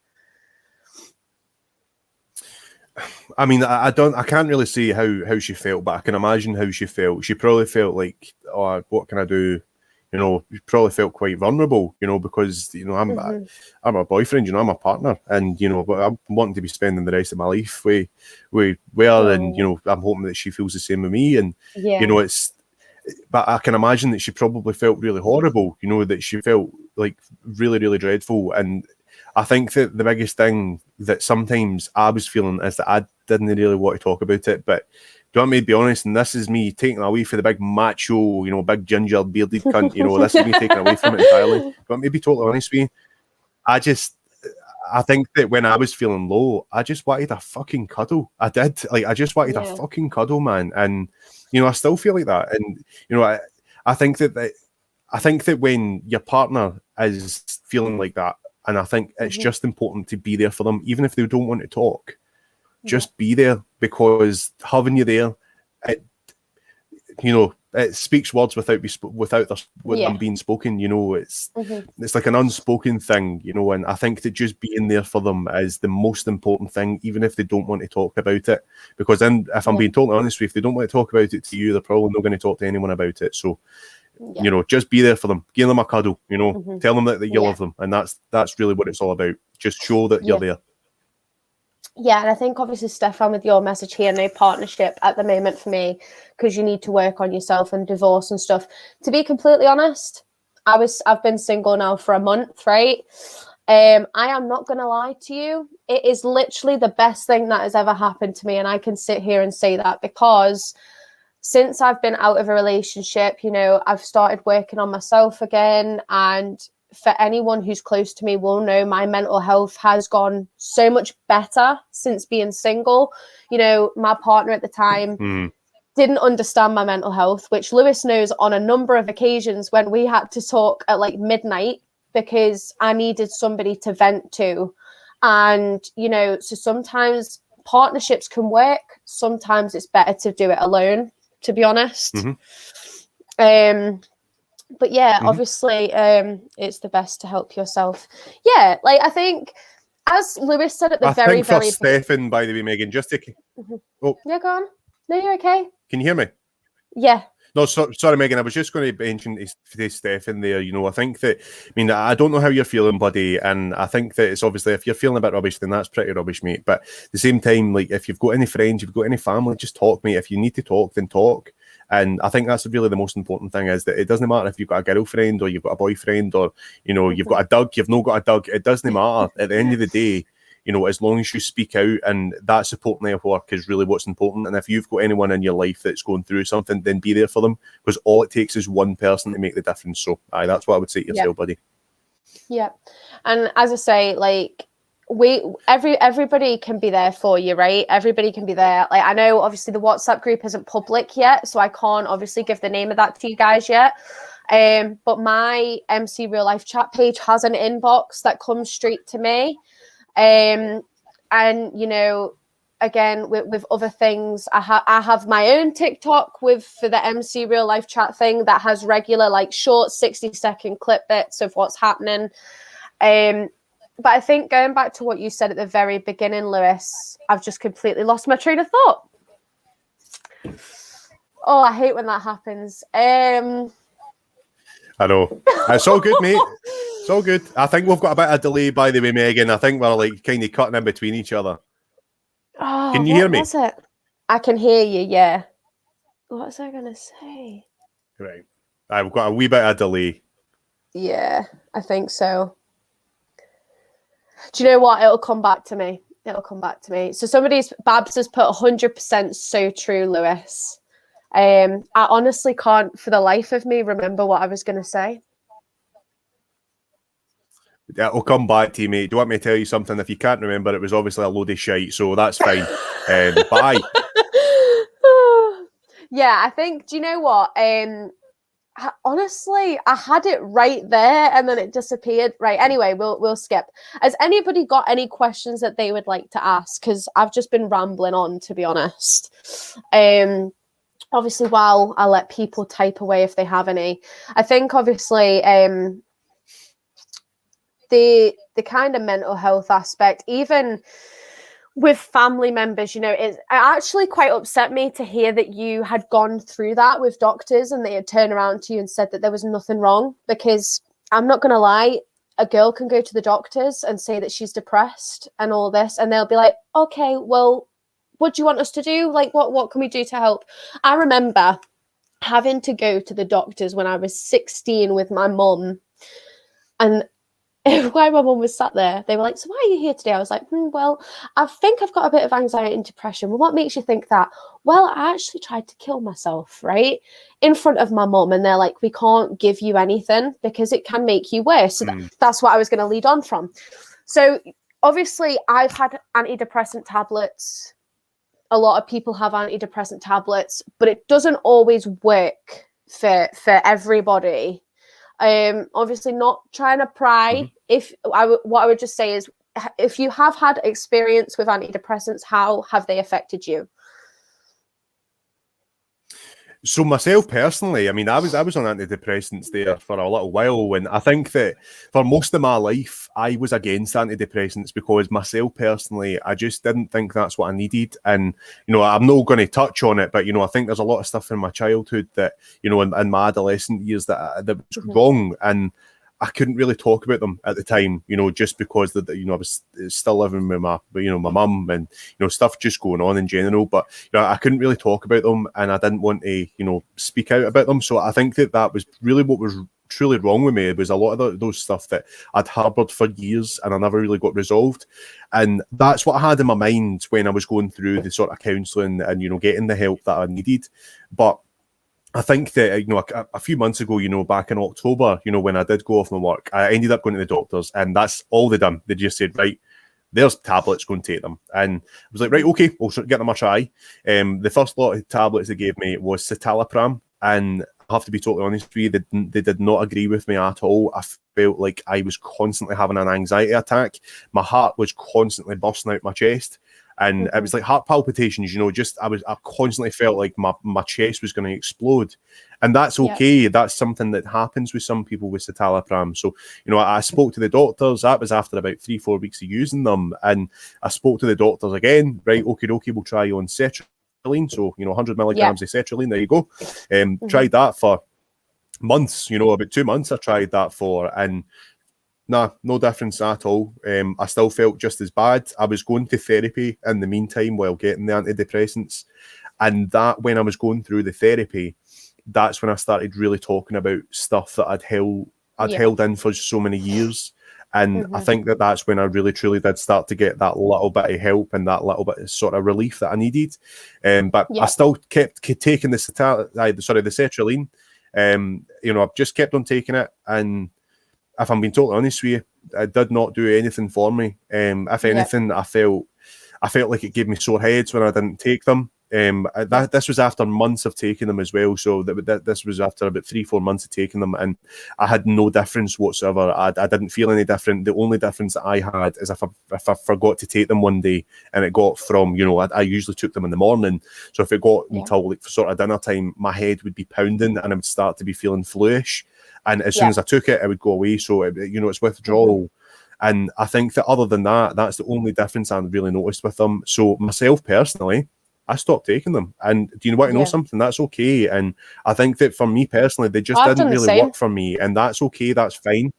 I mean, I can't really see how she felt, but I can imagine how she felt. She probably felt like, oh, what can I do? You know, you probably felt quite vulnerable, you know, because, you know, I'm a boyfriend, you know, I'm a partner, and, you know, but I'm wanting to be spending the rest of my life with her, and, you know, I'm hoping that she feels the same with me, and, you know, but I can imagine that she probably felt really horrible, you know, that she felt like really, really dreadful. And I think that the biggest thing that sometimes I was feeling is that I didn't really want to talk about it, but do you want me to be honest? And this is me taking away for the big macho, you know, big ginger bearded cunt, you know, this is me taking away from it entirely. Do you want me to be totally honest with you? I think that when I was feeling low, I just wanted a fucking cuddle. I did. Like, I just wanted a fucking cuddle, man. And, you know, I still feel like that. And, you know, I think that when your partner is feeling like that, and I think it's just important to be there for them, even if they don't want to talk. Just be there, because having you there, it speaks words without them being spoken. You know, it's like an unspoken thing. You know, and I think that just being there for them is the most important thing, even if they don't want to talk about it. Because then, if I'm being totally honest with you, if they don't want to talk about it to you, they're probably not going to talk to anyone about it. So, you know, just be there for them, give them a cuddle. You know, tell them that you love them, and that's really what it's all about. Just show that you're there. Yeah, and I think obviously, Stefan, with your message here, no partnership at the moment for me, because you need to work on yourself and divorce and stuff. To be completely honest, I've been single now for a month, right? I am not going to lie to you. It is literally the best thing that has ever happened to me, and I can sit here and say that because since I've been out of a relationship, you know, I've started working on myself again, and for anyone who's close to me will know my mental health has gone so much better since being single. You know, my partner at the time didn't understand my mental health, which Lewis knows on a number of occasions when we had to talk at like midnight because I needed somebody to vent to. And, you know, so sometimes partnerships can work. Sometimes it's better to do it alone, to be honest. But yeah, obviously, it's the best to help yourself. Yeah, like I think, as Lewis said at the very Stefan, by the way, Megan, just to yeah, go on. No, you're okay. Can you hear me? Yeah. No, sorry, Megan. I was just going to mention to Stefan there. You know, I think that, I mean, I don't know how you're feeling, buddy, and I think that it's obviously, if you're feeling a bit rubbish, then that's pretty rubbish, mate. But at the same time, like, if you've got any friends, you've got any family, just talk, mate. If you need to talk, then talk. And I think that's really the most important thing, is that it doesn't matter if you've got a girlfriend or you've got a boyfriend or, you know, you've got a dog, you've not got a dog. It doesn't matter. At the end of the day, you know, as long as you speak out, and that support network is really what's important. And if you've got anyone in your life that's going through something, then be there for them, because all it takes is one person to make the difference. So that's what I would say to yourself, buddy. Yeah. And as I say, like, everybody can be there for you, right? Everybody can be there. Like, I know obviously the WhatsApp group isn't public yet, so I can't obviously give the name of that to you guys yet. But my MC Real Life chat page has an inbox that comes straight to me. And you know, again, with other things, I have my own TikTok for the MC Real Life chat thing that has regular, like, short 60-second clip bits of what's happening. But I think going back to what you said at the very beginning, Lewis, I've just completely lost my train of thought. Oh, I hate when that happens. I know. It's all good, mate. It's all good. I think we've got a bit of delay, by the way, Megan. I think we're like kind of cutting in between each other. Oh, can you hear me? What was it? I can hear you, yeah. What was I going to say? Right. I've got a wee bit of delay. Yeah, I think so. Do you know what? It'll come back to me. It'll come back to me. So Babs has put 100% so true, Lewis. I honestly can't, for the life of me, remember what I was going to say. It'll come back to you, mate. Do you want me to tell you something? If you can't remember, it was obviously a load of shite, so that's fine. Bye. Yeah, I think, do you know what? Honestly, I had it right there and then it disappeared. Right, anyway, we'll skip. Has anybody got any questions that they would like to ask? Because I've just been rambling on, to be honest. Obviously, while I let people type away if they have any. I think, obviously, the kind of mental health aspect, even with family members, you know, it actually quite upset me to hear that you had gone through that with doctors and they had turned around to you and said that there was nothing wrong, because I'm not going to lie, a girl can go to the doctors and say that she's depressed and all this, and they'll be like, okay, well, what do you want us to do? Like, what can we do to help? I remember having to go to the doctors when I was 16 with my mum, and while my mum was sat there, they were like, so why are you here today? I was like, well, I think I've got a bit of anxiety and depression. Well, what makes you think that? Well, I actually tried to kill myself, right? In front of my mum. And they're like, we can't give you anything because it can make you worse. So that's what I was going to lead on from. So obviously I've had antidepressant tablets. A lot of people have antidepressant tablets, but it doesn't always work for everybody. Obviously not trying to pry. What I would just say is, if you have had experience with antidepressants, how have they affected you? So myself personally, I mean, I was on antidepressants there for a little while, and I think that for most of my life, I was against antidepressants because myself personally, I just didn't think that's what I needed. And, you know, I'm not going to touch on it, but, you know, I think there's a lot of stuff in my childhood that, you know, in my adolescent years that was wrong, and I couldn't really talk about them at the time, you know, just because you know, I was still living with my mum, and, you know, stuff just going on in general. But, you know, I couldn't really talk about them, and I didn't want to, you know, speak out about them. So I think that was really what was truly wrong with me. It was a lot of those stuff that I'd harboured for years and I never really got resolved. And that's what I had in my mind when I was going through the sort of counselling and, you know, getting the help that I needed. But I think that, you know, a few months ago, you know, back in October, you know, when I did go off my work, I ended up going to the doctors, and that's all they done. They just said, right, there's tablets, go and take them. And I was like, right, okay, we'll get them a try. The first lot of tablets they gave me was citalopram, and I have to be totally honest with you, they did not agree with me at all. I felt like I was constantly having an anxiety attack. My heart was constantly bursting out my chest. And it was like heart palpitations, you know, I constantly felt like my chest was going to explode. And that's okay. Yeah. That's something that happens with some people with citalopram. So, you know, I spoke to the doctors. That was after about 3-4 weeks of using them. And I spoke to the doctors again. Right, okay, we'll try you on sertraline. So, you know, 100 milligrams of sertraline. There you go. Tried that for months, you know, about 2 months I tried that for. And nah, no difference at all. I still felt just as bad. I was going to therapy in the meantime while getting the antidepressants. And that, when I was going through the therapy, that's when I started really talking about stuff that I'd held in for so many years. And I think that's when I really, truly did start to get that little bit of help and that little bit of sort of relief that I needed. But I still kept taking the sertraline. You know, I've just kept on taking it, and if I'm being totally honest with you, it did not do anything for me. If anything, I felt like it gave me sore heads when I didn't take them. This was after months of taking them as well. So this was after about 3-4 months of taking them, and I had no difference whatsoever. I didn't feel any different. The only difference that I had is if I forgot to take them one day, and it got from, you know, I usually took them in the morning. So if it got until like sort of dinner time, my head would be pounding and I would start to be feeling fluish. And as soon as I took it, it would go away. So, you know, it's withdrawal. And I think that other than that, that's the only difference I've really noticed with them. So myself personally, I stopped taking them. And do you want to know something? That's okay. And I think that for me personally, they just didn't really work for me. And that's okay. That's fine.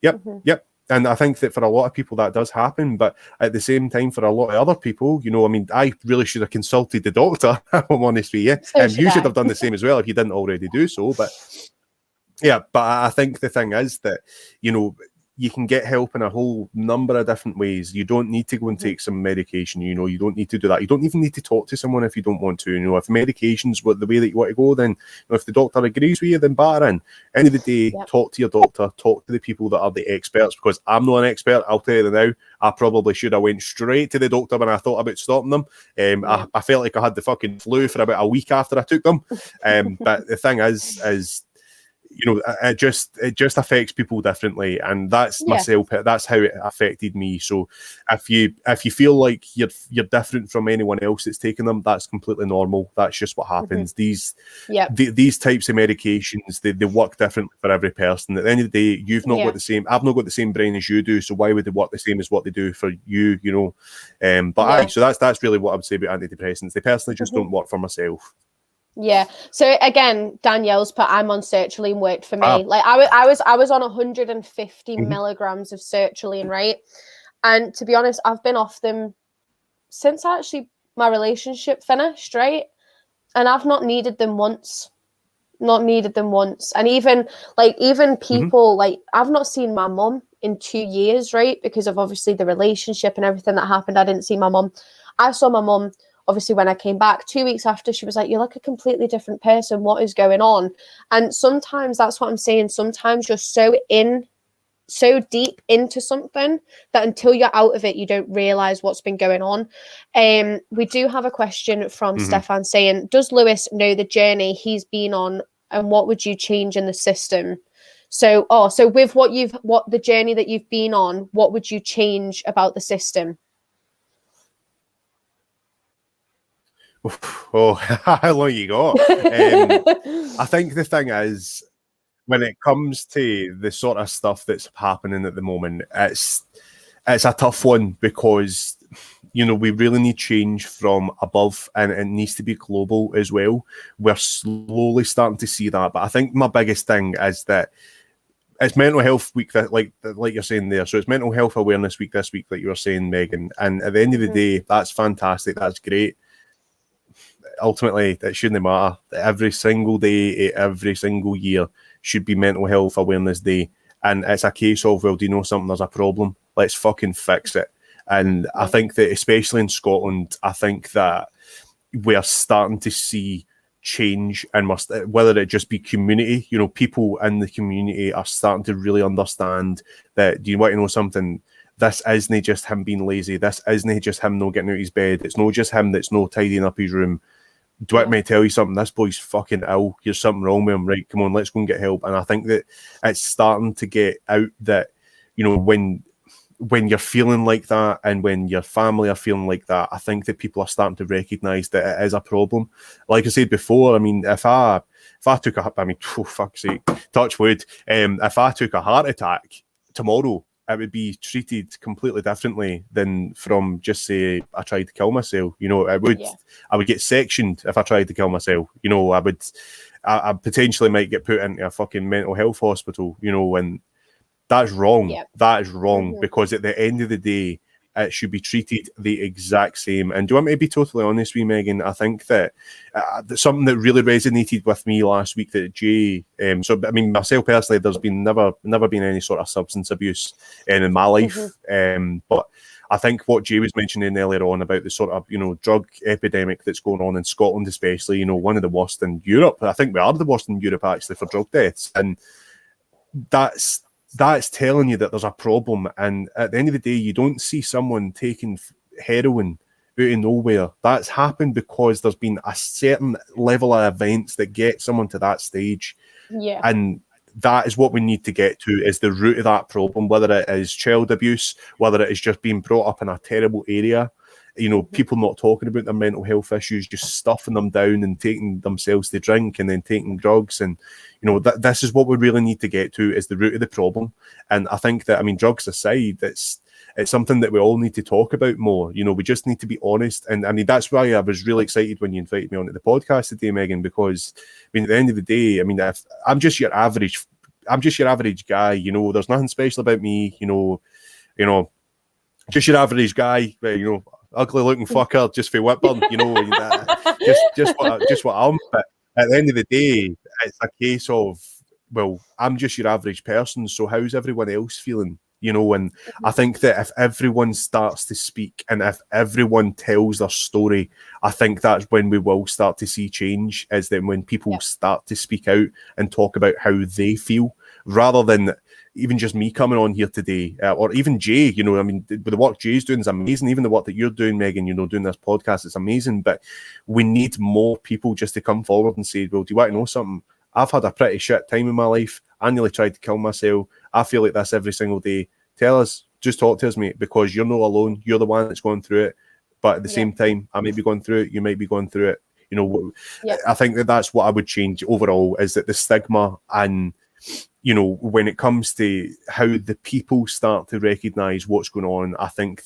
Yep. Yep. And I think that for a lot of people that does happen, but at the same time, for a lot of other people, you know, I mean, I really should have consulted the doctor, if I'm honest with you. And you should have done the same as well if you didn't already do so. But yeah, but I think the thing is that, you know, you can get help in a whole number of different ways. You don't need to go and take some medication, you know, you don't need to do that. You don't even need to talk to someone if you don't want to. You know, if medication's the way that you want to go, then, you know, if the doctor agrees with you, then batter in. End of the day, talk to your doctor, talk to the people that are the experts, because I'm not an expert, I'll tell you now. I probably should have went straight to the doctor when I thought about stopping them. I felt like I had the fucking flu for about a week after I took them. But the thing is, you know, it just affects people differently, and that's myself. That's how it affected me. So if you feel like you're different from anyone else that's taking them, that's completely normal. That's just what happens. These types of medications, they work differently for every person. At the end of the day, you've not got the same. I've not got the same brain as you do. So why would they work the same as what they do for you? You know, so that's really what I would say about antidepressants. They personally just don't work for myself. Yeah. So again, Danielle's put, I'm on sertraline, worked for me. Like I was on 150 milligrams of sertraline, right? And to be honest, I've been off them since actually my relationship finished, right? And I've not needed them once. And even people, like, I've not seen my mum in 2 years, right? Because of obviously the relationship and everything that happened. I didn't see my mum. I saw my mum obviously when I came back 2 weeks after. She was like, you're like a completely different person. What is going on? And sometimes that's what I'm saying. Sometimes you're so deep into something that until you're out of it, you don't realize what's been going on. We do have a question from Stefan saying, does Lewis know the journey he's been on, and what would you change in the system? So with what the journey that you've been on, what would you change about the system? Oh, how long you got? I think the thing is, when it comes to the sort of stuff that's happening at the moment, it's a tough one, because, you know, we really need change from above, and it needs to be global as well. We're slowly starting to see that, but I think my biggest thing is that it's Mental Health Week, that like you're saying there. So it's Mental Health Awareness Week this week, like you were saying, Megan. And at the end of the day, that's fantastic. That's great. Ultimately, it shouldn't matter. Every single day, every single year should be Mental Health Awareness Day. And it's a case of, well, do you know something? There's a problem. Let's fucking fix it. And I think that, especially in Scotland, I think that we're starting to see change, and whether it just be community, you know, people in the community are starting to really understand that, do you want to know something? This isn't just him being lazy. This isn't just him not getting out of his bed. It's not just him that's not tidying up his room. Do I tell you something? This boy's fucking ill. There's something wrong with him. Right, come on, let's go and get help. And I think that it's starting to get out that, you know, when you're feeling like that, and when your family are feeling like that, I think that people are starting to recognise that it is a problem. Like I said before, I mean, if I took oh, fuck's sake, touch wood, if I took a heart attack tomorrow, it would be treated completely differently than from, just say, I tried to kill myself. You know, I would get sectioned if I tried to kill myself. You know, I potentially might get put into a fucking mental health hospital, you know, and that's wrong. Yep. That is wrong, because at the end of the day, it should be treated the exact same. And do you want me to be totally honest with you, Megan? I think that something that really resonated with me last week, that Jay, so I mean, myself personally, there's been never been any sort of substance abuse in my life, but I think what Jay was mentioning earlier on about the sort of, you know, drug epidemic that's going on in Scotland, especially, you know, one of the worst in Europe. I think we are the worst in Europe, actually, for drug deaths, and that's telling you that there's a problem. And at the end of the day, you don't see someone taking heroin out of nowhere. That's happened because there's been a certain level of events that get someone to that stage. Yeah. And that is what we need to get to, is the root of that problem, whether it is child abuse, whether it is just being brought up in a terrible area. people not talking about their mental health issues, just stuffing them down and taking themselves to drink and then taking drugs. And, this is what we really need to get to, is the root of the problem. And I think that, drugs aside, it's something that we all need to talk about more. We just need to be honest. And that's why I was really excited when you invited me onto the podcast today, Megan, because at the end of the day, if I'm just your average guy, there's nothing special about me, just your average guy, ugly looking fucker, just for Whitburn, just what I'm. But at the end of the day, it's a case of, well, I'm just your average person, so how's everyone else feeling? And I think that if everyone starts to speak and if everyone tells their story, I think that's when we will start to see change, is then when people start to speak out and talk about how they feel, rather than even just me coming on here today, or even Jay, the work Jay's doing is amazing. Even the work that you're doing, Megan, doing this podcast, it's amazing. But we need more people just to come forward and say, well, do you want to know something? I've had a pretty shit time in my life. I nearly tried to kill myself. I feel like this every single day. Tell us, just talk to us, mate, because you're not alone. You're the one that's going through it. But at the same time, I might be going through it. You might be going through it. I think that's what I would change overall, is that the stigma and, when it comes to how the people start to recognise what's going on, I think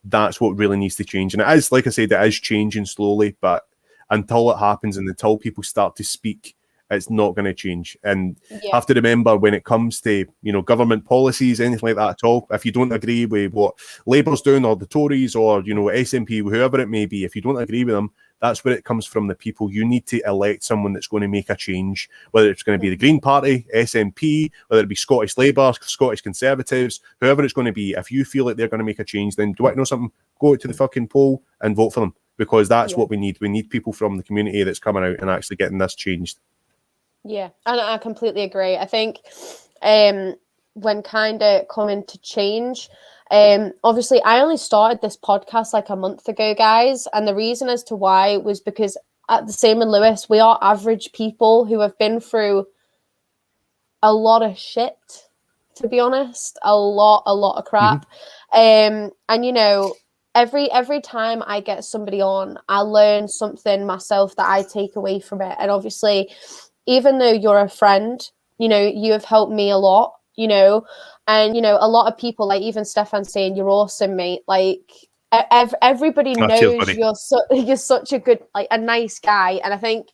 that's what really needs to change. And it is, like I said, it is changing slowly, but until it happens and until people start to speak, it's not going to change. And have to remember, when it comes to, government policies, anything like that at all, if you don't agree with what Labour's doing, or the Tories, or, SNP, whoever it may be, if you don't agree with them, that's where it comes from the people. You need to elect someone that's going to make a change, whether it's going to be the Green Party, SNP, whether it be Scottish Labour, Scottish Conservatives, whoever it's going to be. If you feel like they're going to make a change, then do I know something? Go out to the fucking poll and vote for them, because that's what we need. We need people from the community that's coming out and actually getting this changed. Yeah, and I completely agree. I think when kind of coming to change, obviously I only started this podcast like a month ago, guys, and the reason as to why was because, at the same in Lewis, we are average people who have been through a lot of shit, to be honest, a lot of crap. And every time I get somebody on, I learn something myself that I take away from it. And obviously, even though you're a friend, you have helped me a lot, and, a lot of people, like even Stefan saying, you're awesome, mate. Like everybody knows you're such a good, like a nice guy. And I think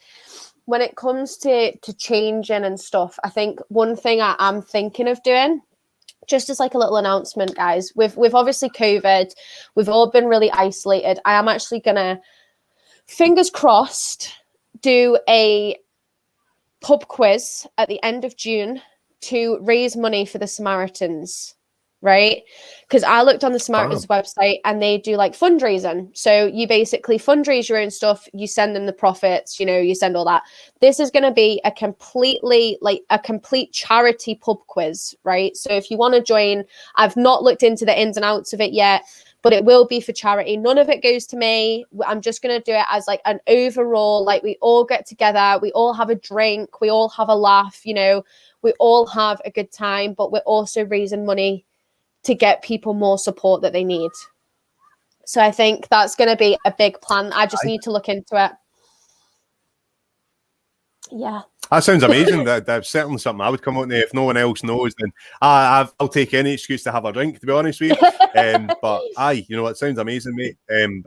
when it comes to changing and stuff, I think one thing I'm thinking of doing, just as like a little announcement, guys, with obviously COVID, we've all been really isolated. I am actually gonna, fingers crossed, do a pub quiz at the end of June to raise money for the Samaritans, right? Because I looked on the Samaritans website and they do like fundraising. So you basically fundraise your own stuff, you send them the profits, you send all that. This is going to be a complete charity pub quiz, right? So if you want to join, I've not looked into the ins and outs of it yet, but it will be for charity. None of it goes to me. I'm just going to do it as like an overall, like we all get together, we all have a drink, we all have a laugh, we all have a good time, but we're also raising money to get people more support that they need. So I think that's going to be a big plan. I just need to look into it. Yeah. That sounds amazing. That's certainly something I would come on there. If no one else knows, then I'll take any excuse to have a drink, to be honest with you. But it sounds amazing, mate.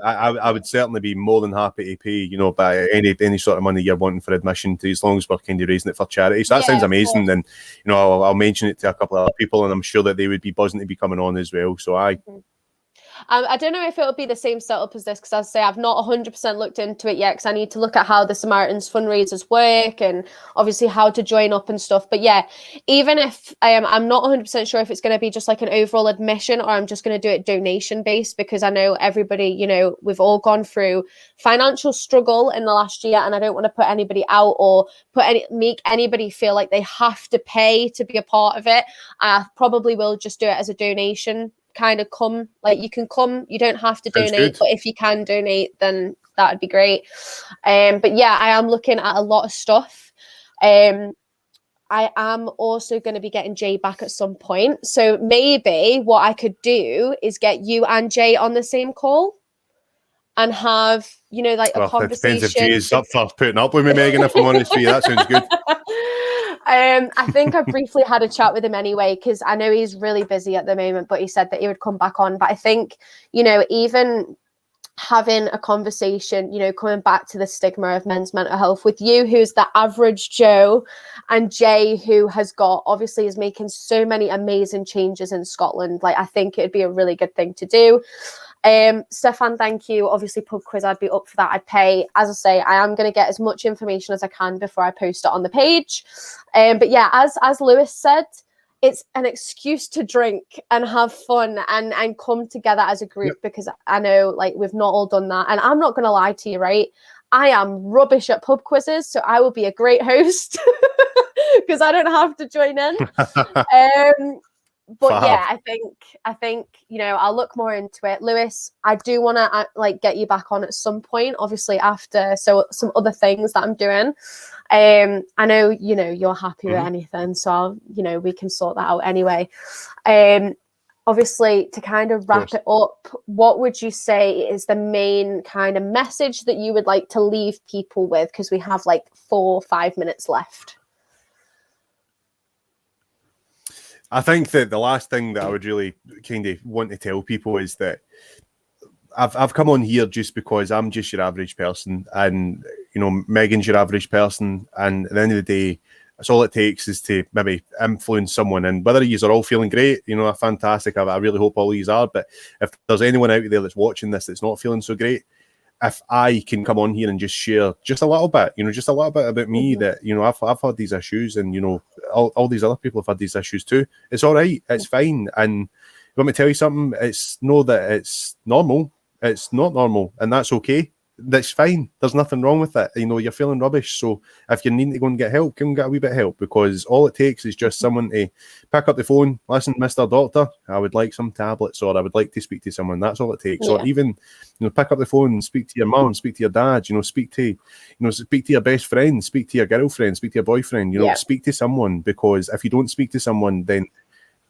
I would certainly be more than happy to pay, by any sort of money you're wanting for admission, to, as long as we're kind of raising it for charity. So that sounds amazing. And I'll mention it to a couple of other people, and I'm sure that they would be buzzing to be coming on as well. So I don't know if it'll be the same setup as this, because as I say, I've not 100% looked into it yet, because I need to look at how the Samaritans fundraisers work and obviously how to join up and stuff. But yeah, even if I'm not 100% sure if it's going to be just like an overall admission, or I'm just going to do it donation based, because I know everybody, we've all gone through financial struggle in the last year, and I don't want to put anybody out or make anybody feel like they have to pay to be a part of it. I probably will just do it as a donation. Kind of come, like you can come, you don't have to donate, but if you can donate, then that would be great. But yeah, I am looking at a lot of stuff. I am also going to be getting Jay back at some point, so maybe what I could do is get you and Jay on the same call. and have, you know, like a Well, it depends if conversation. Jay's up for putting up with me, Megan, if I'm honest with you. That sounds good. I think I briefly had a chat with him anyway, because I know he's really busy at the moment, but he said that he would come back on. But I think, you know, even having a conversation, you know, coming back to the stigma of men's mental health with you, who's the average Joe, and Jay, who has got, obviously is making so many amazing changes in Scotland. Like, I think it'd be a really good thing to do. Stefan, thank you. Obviously, pub quiz, I'd be up for that. I'd pay. As I say, I am going to get as much information as I can before I post it on the page. But yeah, as Lewis said, it's an excuse to drink and have fun and come together as a group, because I know, like, we've not all done that. And I'm not going to lie to you, right? I am rubbish at pub quizzes, so I will be a great host because I don't have to join in. But yeah, I think, you know, I'll look more into it. Lewis, I do want to like get you back on at some point, obviously after some other things that I'm doing. I know, you know, you're happy with anything, so I'll, you know, we can sort that out anyway. Obviously, to kind of wrap it up, what would you say is the main kind of message that you would like to leave people with? Because we have like 4 or 5 minutes left. I think that the last thing that I would really kind of want to tell people is that I've come on here just because I'm just your average person, and, you know, Megan's your average person, and at the end of the day, that's all it takes is to maybe influence someone. And whether you are all feeling great, you know, fantastic, I really hope all of you are, but if there's anyone out there that's watching this that's not feeling so great, if I can come on here and just share just a little bit, you know, just a little bit about me, that, you know, I've had these issues, and, you know, all these other people have had these issues too. It's all right. It's fine. And let me tell you something. It's know that it's normal. It's not normal, and that's okay. That's fine. There's nothing wrong with it. You know, you're feeling rubbish. So if you need to go and get help, go and get a wee bit of help, because all it takes is just someone to pick up the phone. Listen, Mr. Doctor, I would like some tablets, or I would like to speak to someone. That's all it takes. Or even, you know, pick up the phone and speak to your mum, speak to your dad, you know, speak to your best friend, speak to your girlfriend, speak to your boyfriend, you know, speak to someone, because if you don't speak to someone, then,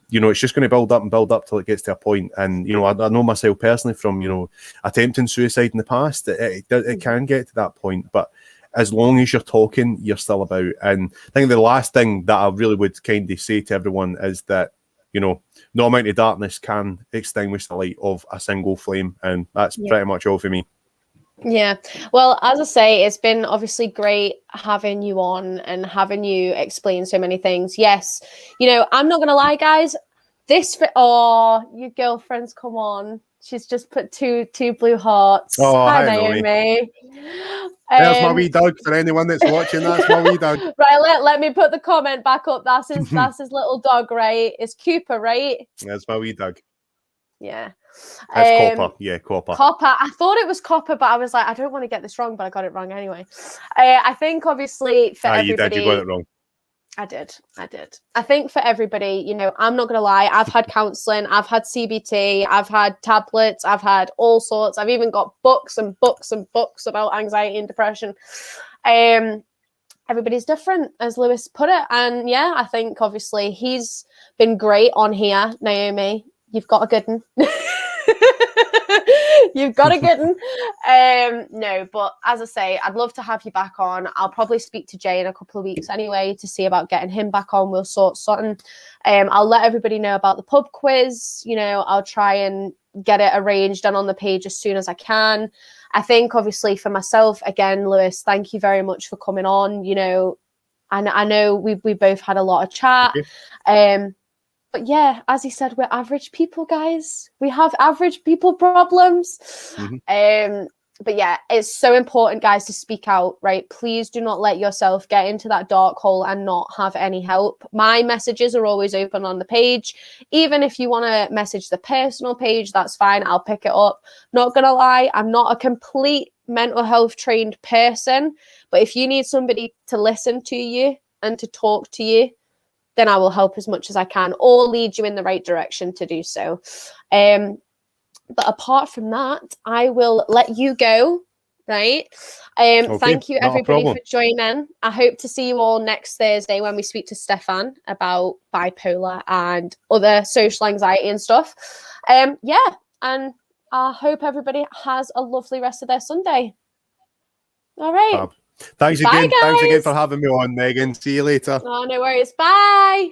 you know, it's just going to build up till it gets to a point. And, you know, I know myself personally from, you know, attempting suicide in the past, it can get to that point. But as long as you're talking, you're still about. And I think the last thing that I really would kind of say to everyone is that, you know, no amount of darkness can extinguish the light of a single flame. And that's pretty much all for me. Yeah. Well, as I say, it's been obviously great having you on and having you explain so many things. Yes. You know, I'm not going to lie, guys. Your girlfriend's come on. She's just put two blue hearts. Oh, hi, Naomi. There's my wee dog for anyone that's watching. That's my wee dog. Right, let me put the comment back up. That's his little dog, right? It's Cooper, right? That's my wee dog. Yeah. It's Copper. Yeah, Copper. Copper. I thought it was Copper, but I was like, I don't want to get this wrong, but I got it wrong anyway. I think obviously for everybody, you got it wrong. I did. I think for everybody, you know, I'm not going to lie. I've had counselling. I've had CBT. I've had tablets. I've had all sorts. I've even got books and books and books about anxiety and depression. Everybody's different, as Lewis put it. And yeah, I think obviously he's been great on here. Naomi, you've got a good one. You've got a good one. No, but as I say, I'd love to have you back on. I'll probably speak to Jay in a couple of weeks anyway to see about getting him back on. We'll sort something. I'll let everybody know about the pub quiz. You know, I'll try and get it arranged and on the page as soon as I can. I think obviously for myself, again, Lewis, thank you very much for coming on. You know, and I know we both had a lot of chat. But yeah, as he said, we're average people, guys. We have average people problems. But yeah, it's so important, guys, to speak out, right? Please do not let yourself get into that dark hole and not have any help. My messages are always open on the page. Even if you want to message the personal page, that's fine. I'll pick it up. Not going to lie, I'm not a complete mental health trained person. But if you need somebody to listen to you and to talk to you, then I will help as much as I can or lead you in the right direction to do so. But apart from that, I will let you go, right? Okay, thank you, everybody, for joining. I hope to see you all next Thursday when we speak to Stefan about bipolar and other social anxiety and stuff. Yeah, and I hope everybody has a lovely rest of their Sunday. All right. Thanks Bye, again. guys. Thanks again for having me on, Megan. See you later. Oh, no worries. Bye.